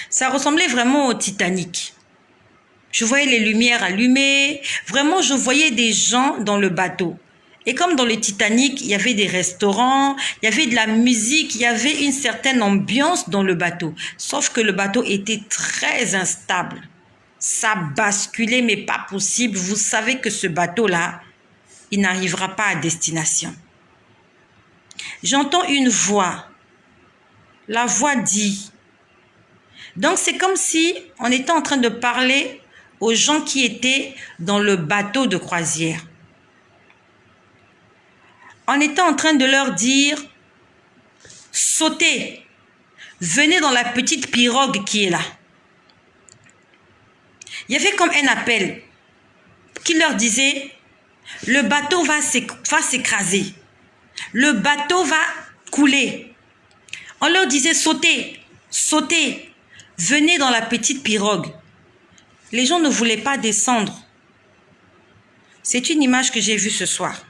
Ça ressemblait vraiment au Titanic. Je voyais les lumières allumées. Vraiment, je voyais des gens dans le bateau. Et comme dans le Titanic, il y avait des restaurants, il y avait de la musique, il y avait une certaine ambiance dans le bateau. Sauf que le bateau était très instable. Ça basculait, mais pas possible. Vous savez que ce bateau-là, il n'arrivera pas à destination. J'entends une voix. La voix dit. Donc, c'est comme si on était en train de parler aux gens qui étaient dans le bateau de croisière. On était en train de leur dire, sautez, venez dans la petite pirogue qui est là. Il y avait comme un appel qui leur disait, le bateau va s'écraser, le bateau va couler. On leur disait, sautez, sautez, venez dans la petite pirogue. Les gens ne voulaient pas descendre. C'est une image que j'ai vue ce soir.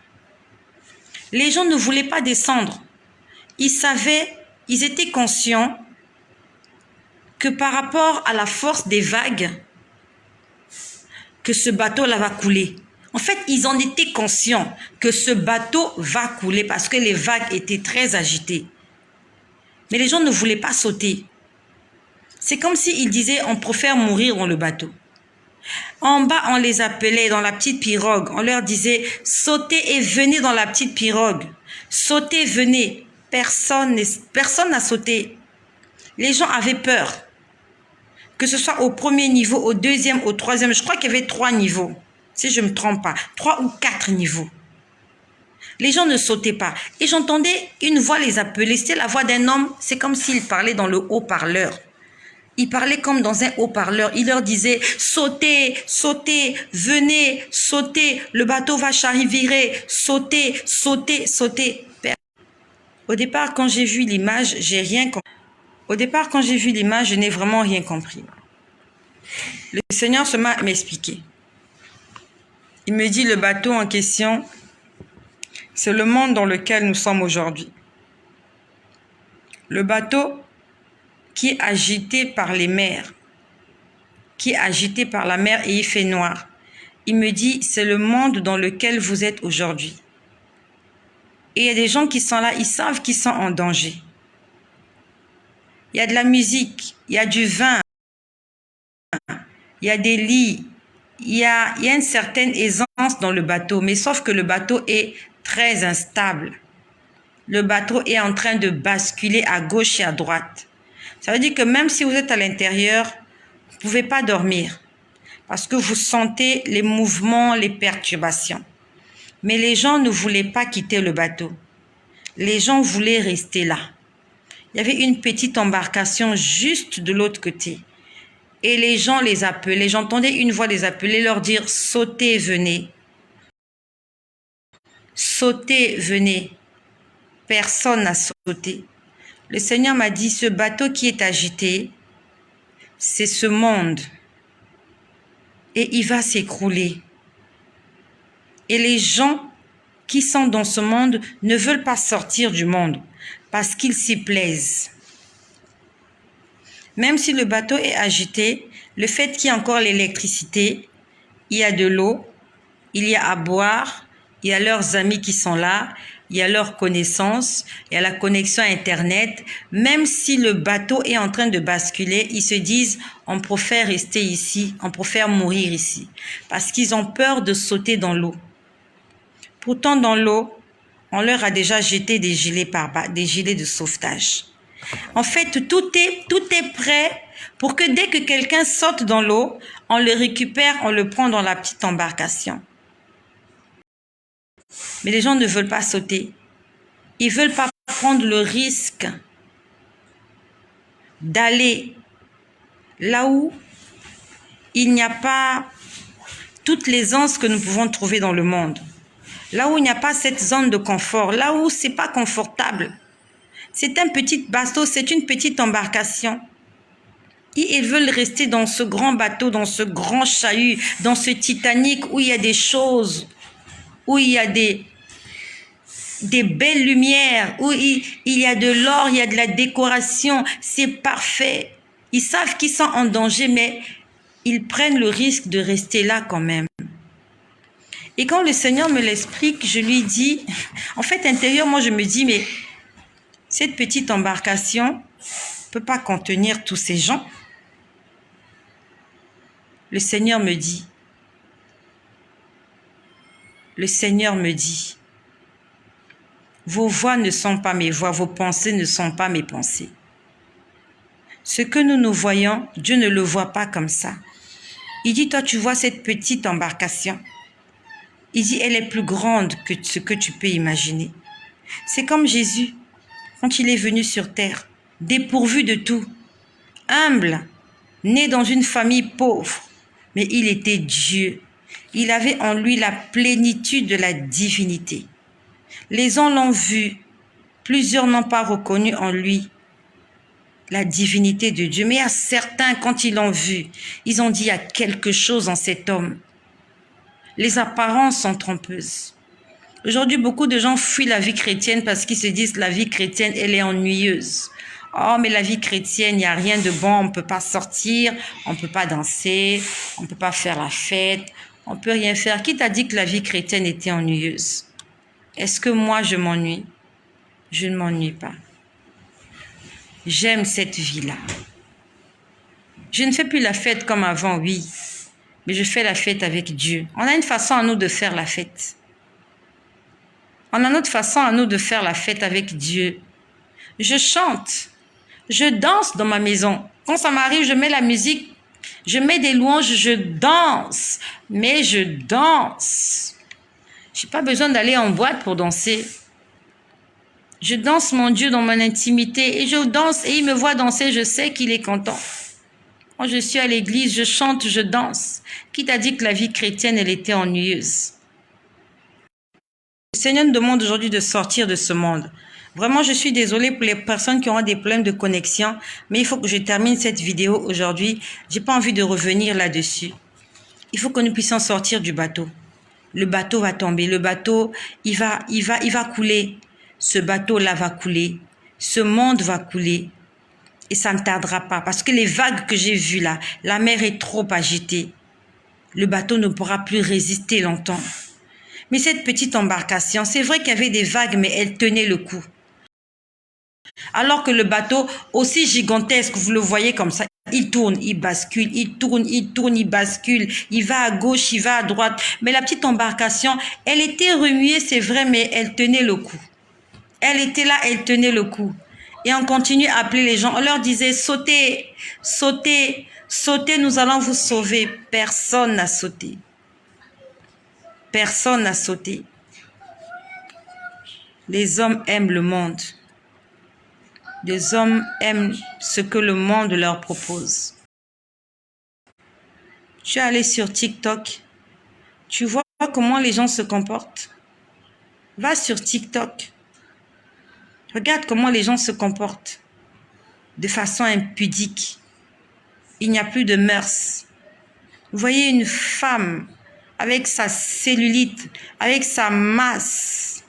Les gens ne voulaient pas descendre. Ils savaient, ils étaient conscients que par rapport à la force des vagues, que ce bateau-là va couler. En fait, ils en étaient conscients que ce bateau va couler parce que les vagues étaient très agitées. Mais les gens ne voulaient pas sauter. C'est comme s'ils disaient, on préfère mourir dans le bateau. En bas, on les appelait dans la petite pirogue. On leur disait, sautez et venez dans la petite pirogue. Sautez, venez. Personne n'a sauté. Les gens avaient peur. Que ce soit au premier niveau, au deuxième, au troisième. Je crois qu'il y avait 3 niveaux. Si je ne me trompe pas. 3 ou 4 niveaux. Les gens ne sautaient pas. Et j'entendais une voix les appeler. C'était la voix d'un homme. C'est comme s'il parlait dans le haut-parleur. Il parlait comme dans un haut-parleur. Il leur disait, sautez, sautez, venez, sautez, le bateau va chavirer, sautez, sautez, sautez. Au départ, quand j'ai vu l'image, j'ai rien compris. Au départ, quand j'ai vu l'image, je n'ai vraiment rien compris. Le Seigneur se m'a expliqué. Il me dit, le bateau en question, c'est le monde dans lequel nous sommes aujourd'hui. Le bateau qui est agité par les mers, qui est agité par la mer et il fait noir. Il me dit, c'est le monde dans lequel vous êtes aujourd'hui. Et il y a des gens qui sont là, ils savent qu'ils sont en danger. Il y a de la musique, il y a du vin, il y a des lits, il y a une certaine aisance dans le bateau, mais sauf que le bateau est très instable. Le bateau est en train de basculer à gauche et à droite. Ça veut dire que même si vous êtes à l'intérieur, vous ne pouvez pas dormir parce que vous sentez les mouvements, les perturbations. Mais les gens ne voulaient pas quitter le bateau. Les gens voulaient rester là. Il y avait une petite embarcation juste de l'autre côté. Et les gens les appelaient. J'entendais une voix les appeler, leur dire « Sautez, venez. Sautez, venez. » Personne n'a sauté. Le Seigneur m'a dit « Ce bateau qui est agité, c'est ce monde. Et il va s'écrouler. » Et les gens qui sont dans ce monde ne veulent pas sortir du monde parce qu'ils s'y plaisent. Même si le bateau est agité, le fait qu'il y ait encore l'électricité, il y a de l'eau, il y a à boire, il y a leurs amis qui sont là, il y a leurs connaissances, il y a la connexion Internet. Même si le bateau est en train de basculer, ils se disent on préfère rester ici, on préfère mourir ici. Parce qu'ils ont peur de sauter dans l'eau. Pourtant, dans l'eau, on leur a déjà jeté des gilets pare-balles, des gilets de sauvetage. En fait, tout est prêt pour que dès que quelqu'un saute dans l'eau, on le récupère, on le prend dans la petite embarcation. Mais les gens ne veulent pas sauter. Ils ne veulent pas prendre le risque d'aller là où il n'y a pas toute l'aisance que nous pouvons trouver dans le monde. Là où il n'y a pas cette zone de confort, là où c'est pas confortable. C'est un petit bateau, c'est une petite embarcation. Et ils veulent rester dans ce grand bateau, dans ce grand chahut, dans ce Titanic où il y a des choses, où il y a des belles lumières, où il y a de l'or, il y a de la décoration. C'est parfait. Ils savent qu'ils sont en danger, mais ils prennent le risque de rester là quand même. Et quand le Seigneur me l'explique, je lui dis, en fait, intérieurement, je me dis, mais cette petite embarcation ne peut pas contenir tous ces gens. Le Seigneur me dit, vos voix ne sont pas mes voix, vos pensées ne sont pas mes pensées. Ce que nous voyons, Dieu ne le voit pas comme ça. Il dit, toi, tu vois cette petite embarcation. Il dit, elle est plus grande que ce que tu peux imaginer. C'est comme Jésus, quand il est venu sur terre, dépourvu de tout, humble, né dans une famille pauvre, mais il était Dieu. Il avait en lui la plénitude de la divinité. Les gens l'ont vu, plusieurs n'ont pas reconnu en lui la divinité de Dieu, mais à certains, quand ils l'ont vu, ils ont dit, il y a quelque chose en cet homme. Les apparences sont trompeuses. Aujourd'hui, beaucoup de gens fuient la vie chrétienne parce qu'ils se disent la vie chrétienne, elle est ennuyeuse. Oh, mais la vie chrétienne, il n'y a rien de bon, on ne peut pas sortir, on ne peut pas danser, on ne peut pas faire la fête, on ne peut rien faire. Qui t'a dit que la vie chrétienne était ennuyeuse? Est-ce que moi, je m'ennuie? Je ne m'ennuie pas. J'aime cette vie-là. Je ne fais plus la fête comme avant, oui. Mais je fais la fête avec Dieu. On a une façon à nous de faire la fête. On a notre façon à nous de faire la fête avec Dieu. Je chante. Je danse dans ma maison. Quand ça m'arrive, je mets la musique. Je mets des louanges, je danse. Mais je danse. Je n'ai pas besoin d'aller en boîte pour danser. Je danse mon Dieu dans mon intimité. Et je danse et il me voit danser, je sais qu'il est content. Quand je suis à l'église, je chante, je danse. Qui t'a dit que la vie chrétienne, elle était ennuyeuse? Le Seigneur nous demande aujourd'hui de sortir de ce monde. Vraiment, je suis désolée pour les personnes qui auront des problèmes de connexion, mais il faut que je termine cette vidéo aujourd'hui. J'ai pas envie de revenir là-dessus. Il faut que nous puissions sortir du bateau. Le bateau va tomber. Le bateau, il va couler. Ce bateau-là va couler. Ce monde va couler. Et ça ne tardera pas parce que les vagues que j'ai vues là, la mer est trop agitée. Le bateau ne pourra plus résister longtemps. Mais cette petite embarcation, c'est vrai qu'il y avait des vagues, mais elle tenait le coup. Alors que le bateau, aussi gigantesque, vous le voyez comme ça, il tourne, il bascule, il tourne, il bascule, il va à gauche, il va à droite. Mais la petite embarcation, elle était remuée, c'est vrai, mais elle tenait le coup. Elle était là, elle tenait le coup. Et on continue à appeler les gens. On leur disait, sautez, sautez, sautez, nous allons vous sauver. Personne n'a sauté. Personne n'a sauté. Les hommes aiment le monde. Les hommes aiment ce que le monde leur propose. Tu es allé sur TikTok. Tu vois comment les gens se comportent. Va sur TikTok. Regarde comment les gens se comportent. De façon impudique. Il n'y a plus de mœurs. Vous voyez une femme avec sa cellulite, avec sa masse.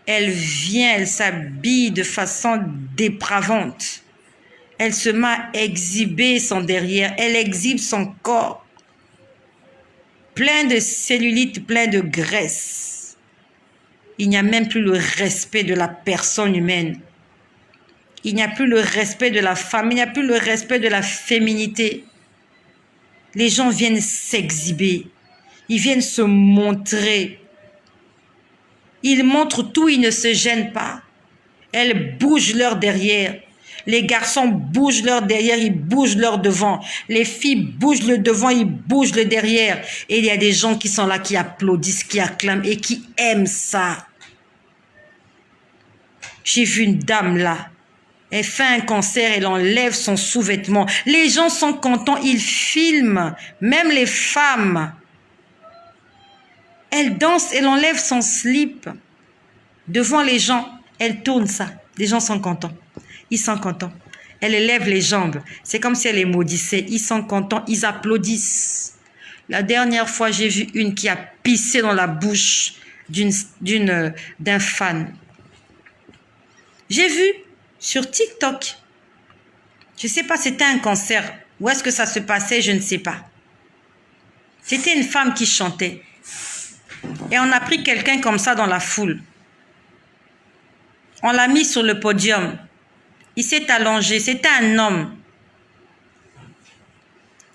Elle vient, elle s'habille de façon dépravante. Elle se met à exhiber son derrière. Elle exhibe son corps. Plein de cellulite, plein de graisse. Il n'y a même plus le respect de la personne humaine. Il n'y a plus le respect de la femme. Il n'y a plus le respect de la féminité. Les gens viennent s'exhiber. Ils viennent se montrer. Ils montrent tout, ils ne se gênent pas. Elles bougent leur derrière. Les garçons bougent leur derrière, ils bougent leur devant. Les filles bougent le devant, ils bougent le derrière. Et il y a des gens qui sont là, qui applaudissent, qui acclament et qui aiment ça. J'ai vu une dame là. Elle fait un concert, elle enlève son sous-vêtement. Les gens sont contents, ils filment. Même les femmes. Elle danse, elle enlève son slip. Devant les gens, elle tourne ça. Les gens sont contents. Ils sont contents. Elle élève les jambes. C'est comme si elle les maudissait. Ils sont contents, ils applaudissent. La dernière fois, j'ai vu une qui a pissé dans la bouche d'un fan. J'ai vu sur TikTok. Je ne sais pas, c'était un concert. Où est-ce que ça se passait, je ne sais pas. C'était une femme qui chantait. Et on a pris quelqu'un comme ça dans la foule. On l'a mis sur le podium. Il s'est allongé. C'était un homme.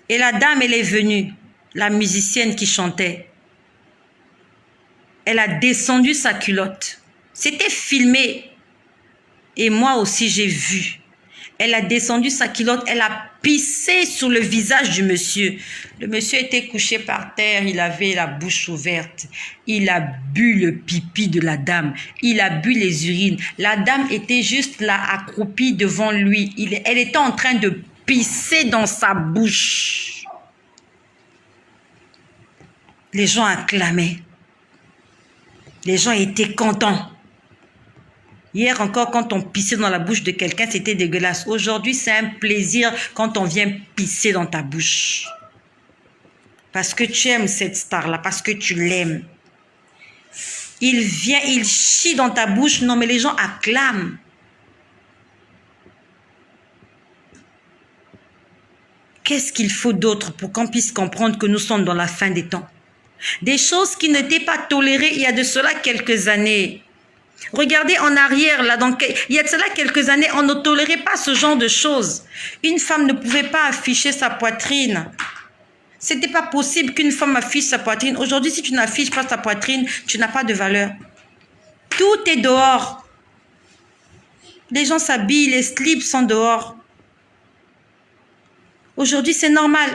Et la dame, elle est venue. La musicienne qui chantait. Elle a descendu sa culotte. C'était filmé. Et moi aussi, j'ai vu. Elle a descendu sa culotte. Elle a pissé sur le visage du monsieur. Le monsieur était couché par terre. Il avait la bouche ouverte. Il a bu le pipi de la dame. Il a bu les urines. La dame était juste là, accroupie devant lui. Elle était en train de pisser dans sa bouche. Les gens acclamaient. Les gens étaient contents. Hier encore, quand on pissait dans la bouche de quelqu'un, c'était dégueulasse. Aujourd'hui, c'est un plaisir quand on vient pisser dans ta bouche. Parce que tu aimes cette star-là, parce que tu l'aimes. Il vient, il chie dans ta bouche. Non, mais les gens acclament. Qu'est-ce qu'il faut d'autre pour qu'on puisse comprendre que nous sommes dans la fin des temps? Des choses qui n'étaient pas tolérées il y a de cela quelques années. Regardez en arrière, là, il y a de cela quelques années, on ne tolérait pas ce genre de choses. Une femme ne pouvait pas afficher sa poitrine. Ce n'était pas possible qu'une femme affiche sa poitrine. Aujourd'hui, si tu n'affiches pas ta poitrine, tu n'as pas de valeur. Tout est dehors. Les gens s'habillent, les slips sont dehors. Aujourd'hui, c'est normal.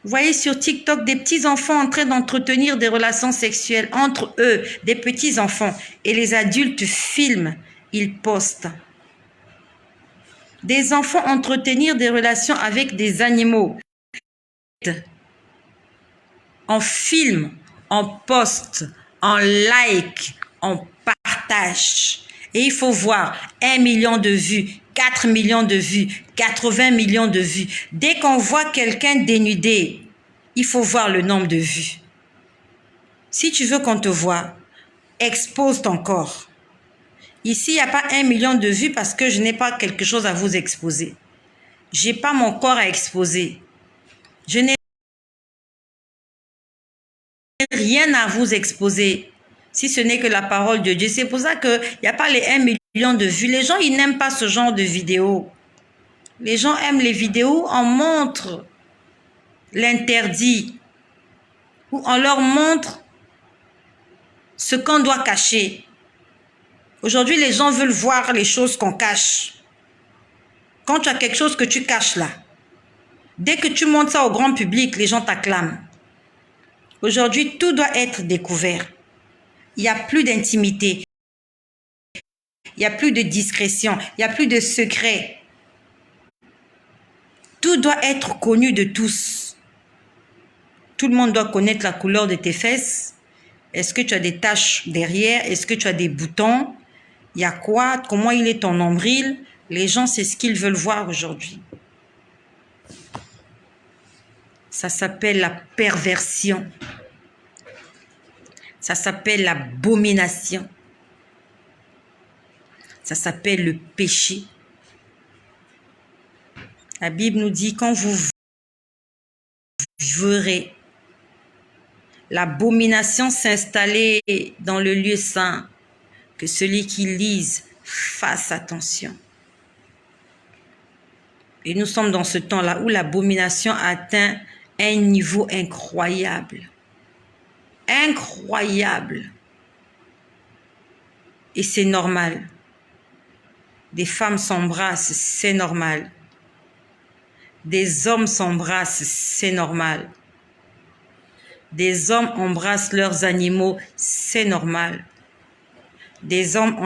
Vous voyez sur TikTok des petits enfants en train d'entretenir des relations sexuelles entre eux, des petits enfants. Et les adultes filment, ils postent. Des enfants entretenir des relations avec des animaux. On filme, on poste, on like, on partage. Et il faut voir 1 million de vues, 4 millions de vues, 80 millions de vues. Dès qu'on voit quelqu'un dénudé, il faut voir le nombre de vues. Si tu veux qu'on te voie, expose ton corps. Ici, il n'y a pas 1 million de vues parce que je n'ai pas quelque chose à vous exposer. Je n'ai pas mon corps à exposer. Je n'ai rien à vous exposer, si ce n'est que la parole de Dieu. C'est pour ça qu'il n'y a pas les 1 million de vues. Les gens, ils n'aiment pas ce genre de vidéos. Les gens aiment les vidéos où on montre l'interdit, où on leur montre ce qu'on doit cacher. Aujourd'hui, les gens veulent voir les choses qu'on cache. Quand tu as quelque chose que tu caches là, dès que tu montres ça au grand public, les gens t'acclament. Aujourd'hui, tout doit être découvert. Il n'y a plus d'intimité. Il n'y a plus de discrétion. Il n'y a plus de secret. Tout doit être connu de tous. Tout le monde doit connaître la couleur de tes fesses. Est-ce que tu as des taches derrière? Est-ce que tu as des boutons? Il y a quoi? Comment il est ton nombril? Les gens, c'est ce qu'ils veulent voir aujourd'hui. Ça s'appelle la perversion. Ça s'appelle l'abomination. Ça s'appelle le péché. La Bible nous dit, quand vous verrez l'abomination s'installer dans le lieu saint, que celui qui lise fasse attention. Et nous sommes dans ce temps-là où l'abomination atteint un niveau incroyable. Incroyable. Et c'est normal. Des femmes s'embrassent, c'est normal. Des hommes s'embrassent, c'est normal. Des hommes embrassent leurs animaux, c'est normal. Des hommes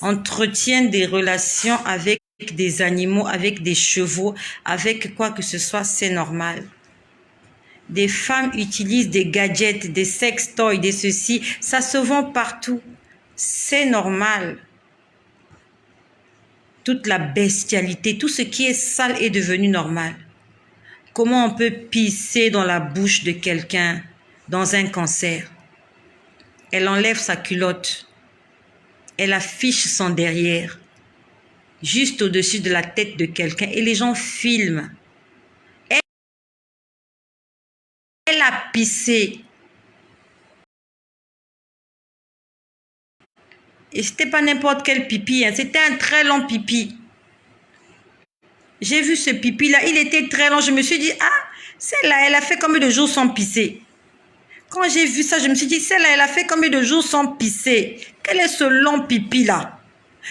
entretiennent des relations avec des animaux, avec des chevaux, avec quoi que ce soit, c'est normal. Des femmes utilisent des gadgets, des sextoys, des ceci, ça se vend partout. C'est normal. Toute la bestialité, tout ce qui est sale est devenu normal. Comment on peut pisser dans la bouche de quelqu'un dans un cancer? Elle enlève sa culotte. Elle affiche son derrière, juste au-dessus de la tête de quelqu'un. Et les gens filment. Elle a pissé. Et c'était pas n'importe quel pipi, hein. C'était un très long pipi. J'ai vu ce pipi-là, il était très long. Je me suis dit, ah, celle-là, elle a fait combien de jours sans pisser? Quand j'ai vu ça, je me suis dit, celle-là, elle a fait combien de jours sans pisser? Quel est ce long pipi-là?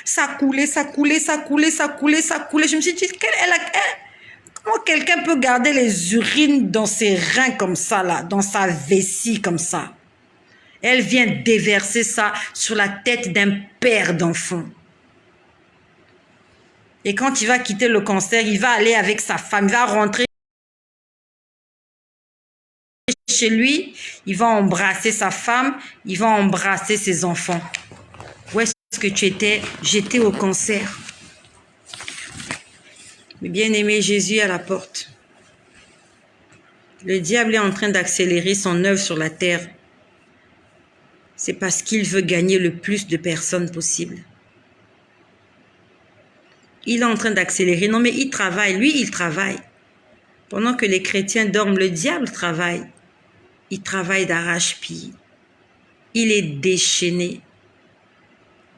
Ça coulait, ça coulait, ça coulait, ça coulait, ça coulait. Je me suis dit, comment quelqu'un peut garder les urines dans ses reins comme ça, là, dans sa vessie comme ça? Elle vient déverser ça sur la tête d'un père d'enfant. Et quand il va quitter le cancer, il va aller avec sa femme, il va rentrer chez lui, il va embrasser sa femme, il va embrasser ses enfants. Où est-ce que tu étais? J'étais au cancer. Mais bien-aimé, Jésus est à la porte. Le diable est en train d'accélérer son œuvre sur la terre. C'est parce qu'il veut gagner le plus de personnes possible. Il est en train d'accélérer. Non, mais il travaille. Lui, il travaille. Pendant que les chrétiens dorment, le diable travaille. Il travaille d'arrache-pied. Il est déchaîné.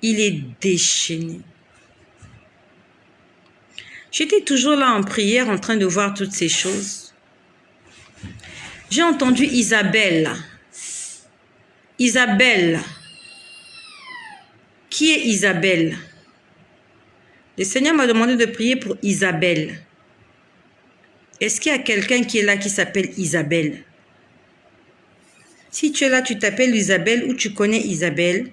Il est déchaîné. J'étais toujours là en prière, en train de voir toutes ces choses. J'ai entendu Isabelle. Isabelle. Qui est Isabelle? Le Seigneur m'a demandé de prier pour Isabelle. Est-ce qu'il y a quelqu'un qui est là qui s'appelle Isabelle? Si tu es là, tu t'appelles Isabelle ou tu connais Isabelle,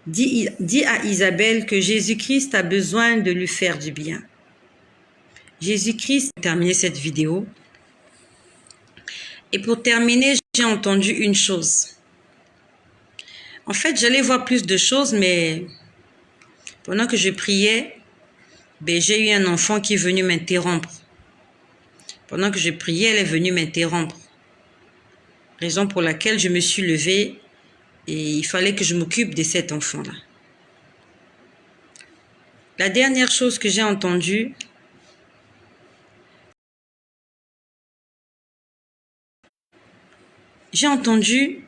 dis à Isabelle que Jésus-Christ a besoin de lui faire du bien. Jésus-Christ a terminé cette vidéo. Et pour terminer, j'ai entendu une chose. En fait, j'allais voir plus de choses, mais pendant que je priais, j'ai eu un enfant qui est venu m'interrompre. Pendant que je priais, elle est venue m'interrompre. Raison pour laquelle je me suis levée et il fallait que je m'occupe de cet enfant-là. La dernière chose que j'ai entendue, j'ai entendu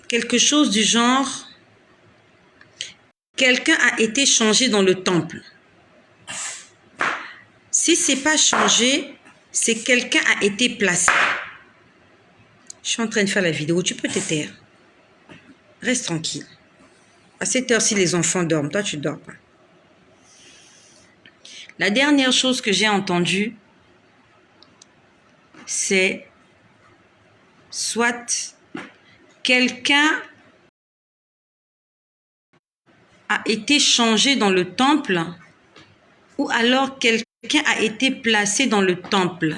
quelque chose du genre, quelqu'un a été changé dans le temple. Si ce n'est pas changé, c'est quelqu'un a été placé. Je suis en train de faire la vidéo, tu peux te taire. Reste tranquille. À cette heure-ci, les enfants dorment. Toi, tu ne dors pas. La dernière chose que j'ai entendue, c'est soit quelqu'un a été changé dans le temple ou alors quelqu'un a été placé dans le temple.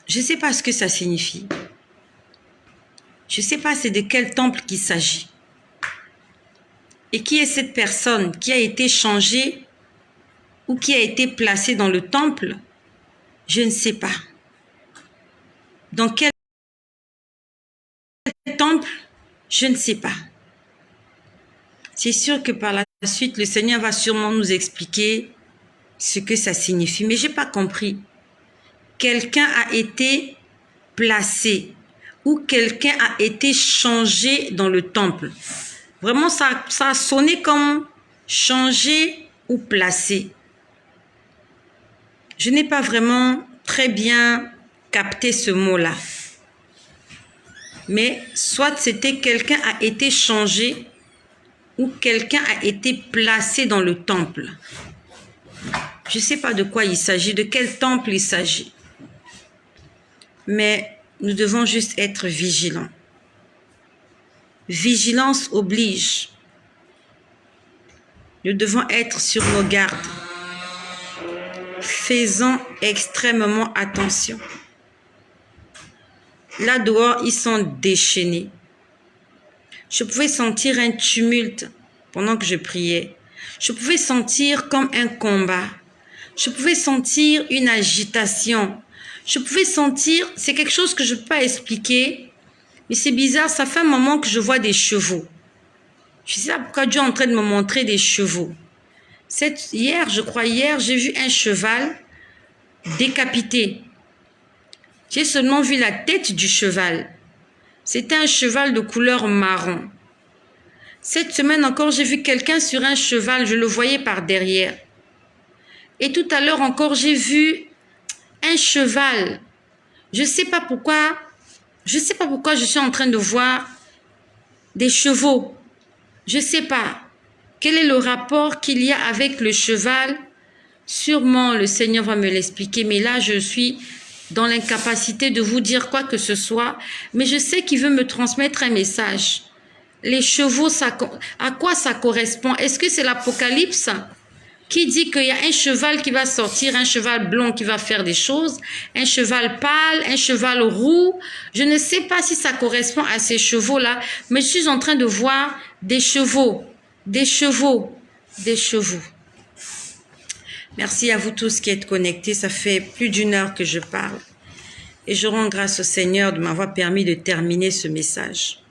Je ne sais pas ce que ça signifie. Je ne sais pas c'est de quel temple qu'il s'agit. Et qui est cette personne qui a été changée ou qui a été placée dans le temple? Je ne sais pas. Dans quel temple? Je ne sais pas. C'est sûr que par la suite, le Seigneur va sûrement nous expliquer ce que ça signifie. Mais je n'ai pas compris. Quelqu'un a été placé ou quelqu'un a été changé dans le temple. Vraiment, ça a sonné comme changé ou placé. Je n'ai pas vraiment très bien capté ce mot-là. Mais soit c'était quelqu'un a été changé ou quelqu'un a été placé dans le temple. Je ne sais pas de quoi il s'agit, de quel temple il s'agit. Mais nous devons juste être vigilants. Vigilance oblige. Nous devons être sur nos gardes. Faisons extrêmement attention. Là dehors, ils sont déchaînés. Je pouvais sentir un tumulte pendant que je priais. Je pouvais sentir comme un combat. Je pouvais sentir une agitation. Je pouvais sentir, c'est quelque chose que je ne peux pas expliquer, mais c'est bizarre, ça fait un moment que je vois des chevaux. Je ne sais pas pourquoi Dieu est en train de me montrer des chevaux. Hier, j'ai vu un cheval décapité. J'ai seulement vu la tête du cheval. C'était un cheval de couleur marron. Cette semaine encore, j'ai vu quelqu'un sur un cheval, je le voyais par derrière. Et tout à l'heure encore, j'ai vu un cheval. Je ne sais pas pourquoi je suis en train de voir des chevaux. Je ne sais pas. Quel est le rapport qu'il y a avec le cheval? Sûrement, le Seigneur va me l'expliquer, mais là, je suis dans l'incapacité de vous dire quoi que ce soit. Mais je sais qu'il veut me transmettre un message. Les chevaux, à quoi ça correspond? Est-ce que c'est l'Apocalypse qui dit qu'il y a un cheval qui va sortir, un cheval blanc qui va faire des choses, un cheval pâle, un cheval roux? Je ne sais pas si ça correspond à ces chevaux-là, mais je suis en train de voir des chevaux, des chevaux, des chevaux. Merci à vous tous qui êtes connectés. Ça fait plus d'1 heure que je parle. Et je rends grâce au Seigneur de m'avoir permis de terminer ce message.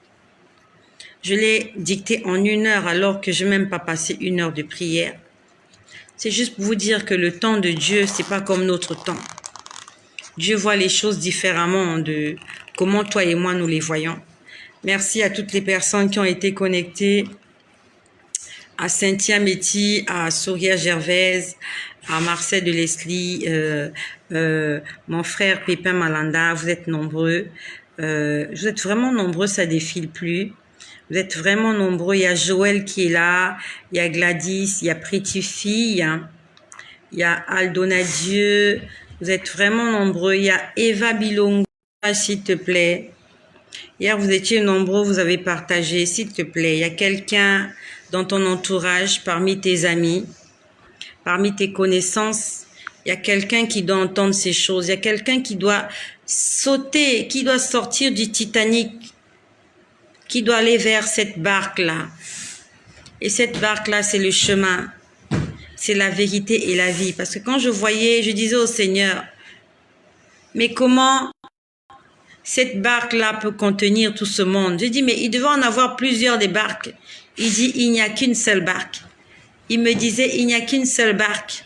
Je l'ai dicté en 1 heure alors que je n'ai même pas passé 1 heure de prière. C'est juste pour vous dire que le temps de Dieu, c'est pas comme notre temps. Dieu voit les choses différemment de comment toi et moi nous les voyons. Merci à toutes les personnes qui ont été connectées, à Cynthia Métis, à Souria Gervaise, à Marcel de Leslie, mon frère Pépin Malanda, vous êtes nombreux. Vous êtes vraiment nombreux, ça défile plus. Vous êtes vraiment nombreux. Il y a Joël qui est là, il y a Gladys, il y a Pretty Fille, il y a Aldonadieu. Vous êtes vraiment nombreux. Il y a Eva Bilongo, s'il te plaît. Hier, vous étiez nombreux, vous avez partagé, s'il te plaît. Il y a quelqu'un dans ton entourage, parmi tes amis, parmi tes connaissances. Il y a quelqu'un qui doit entendre ces choses. Il y a quelqu'un qui doit sauter, qui doit sortir du Titanic, qui doit aller vers cette barque-là. Et cette barque-là, c'est le chemin. C'est la vérité et la vie. Parce que quand je voyais, je disais au Seigneur, mais comment cette barque-là peut contenir tout ce monde? Je dis, mais il devait en avoir plusieurs des barques. Il dit, il n'y a qu'une seule barque. Il me disait, il n'y a qu'une seule barque.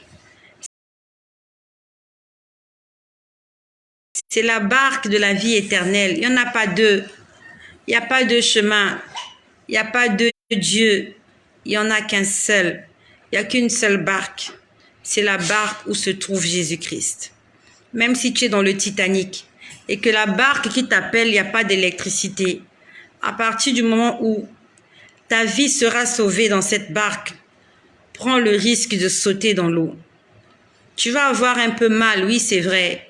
C'est la barque de la vie éternelle. Il n'y en a pas deux. Il n'y a pas deux chemins. Il n'y a pas deux dieux. Il n'y en a qu'un seul. Il n'y a qu'une seule barque. C'est la barque où se trouve Jésus-Christ. Même si tu es dans le Titanic et que la barque qui t'appelle, il n'y a pas d'électricité. à partir du moment où ta vie sera sauvée dans cette barque, prends le risque de sauter dans l'eau. Tu vas avoir un peu mal, oui, c'est vrai.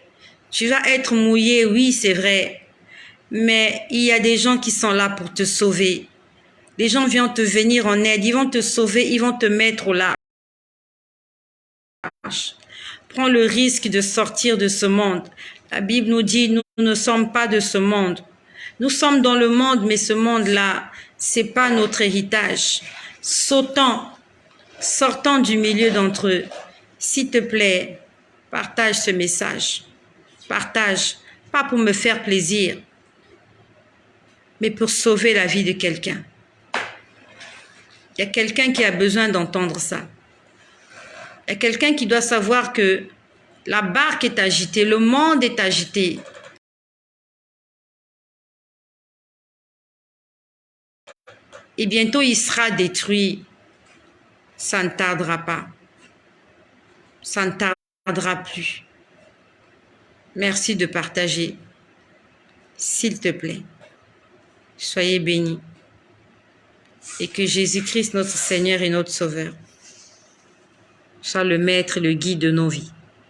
Tu vas être mouillé, oui, c'est vrai. Mais il y a des gens qui sont là pour te sauver. Les gens viennent te venir en aide, ils vont te sauver, ils vont te mettre au large. Prends le risque de sortir de ce monde. La Bible nous dit, nous ne sommes pas de ce monde. Nous sommes dans le monde, mais ce monde-là, c'est pas notre héritage. Sortons du milieu d'entre eux. S'il te plaît, partage ce message. Partage, pas pour me faire plaisir, mais pour sauver la vie de quelqu'un. Il y a quelqu'un qui a besoin d'entendre ça. Il y a quelqu'un qui doit savoir que la barque est agitée, le monde est agité. Et bientôt, il sera détruit. Ça ne tardera pas. Ça ne tardera plus. Merci de partager. S'il te plaît, soyez bénis. Et que Jésus-Christ, notre Seigneur et notre Sauveur, soit le maître et le guide de nos vies.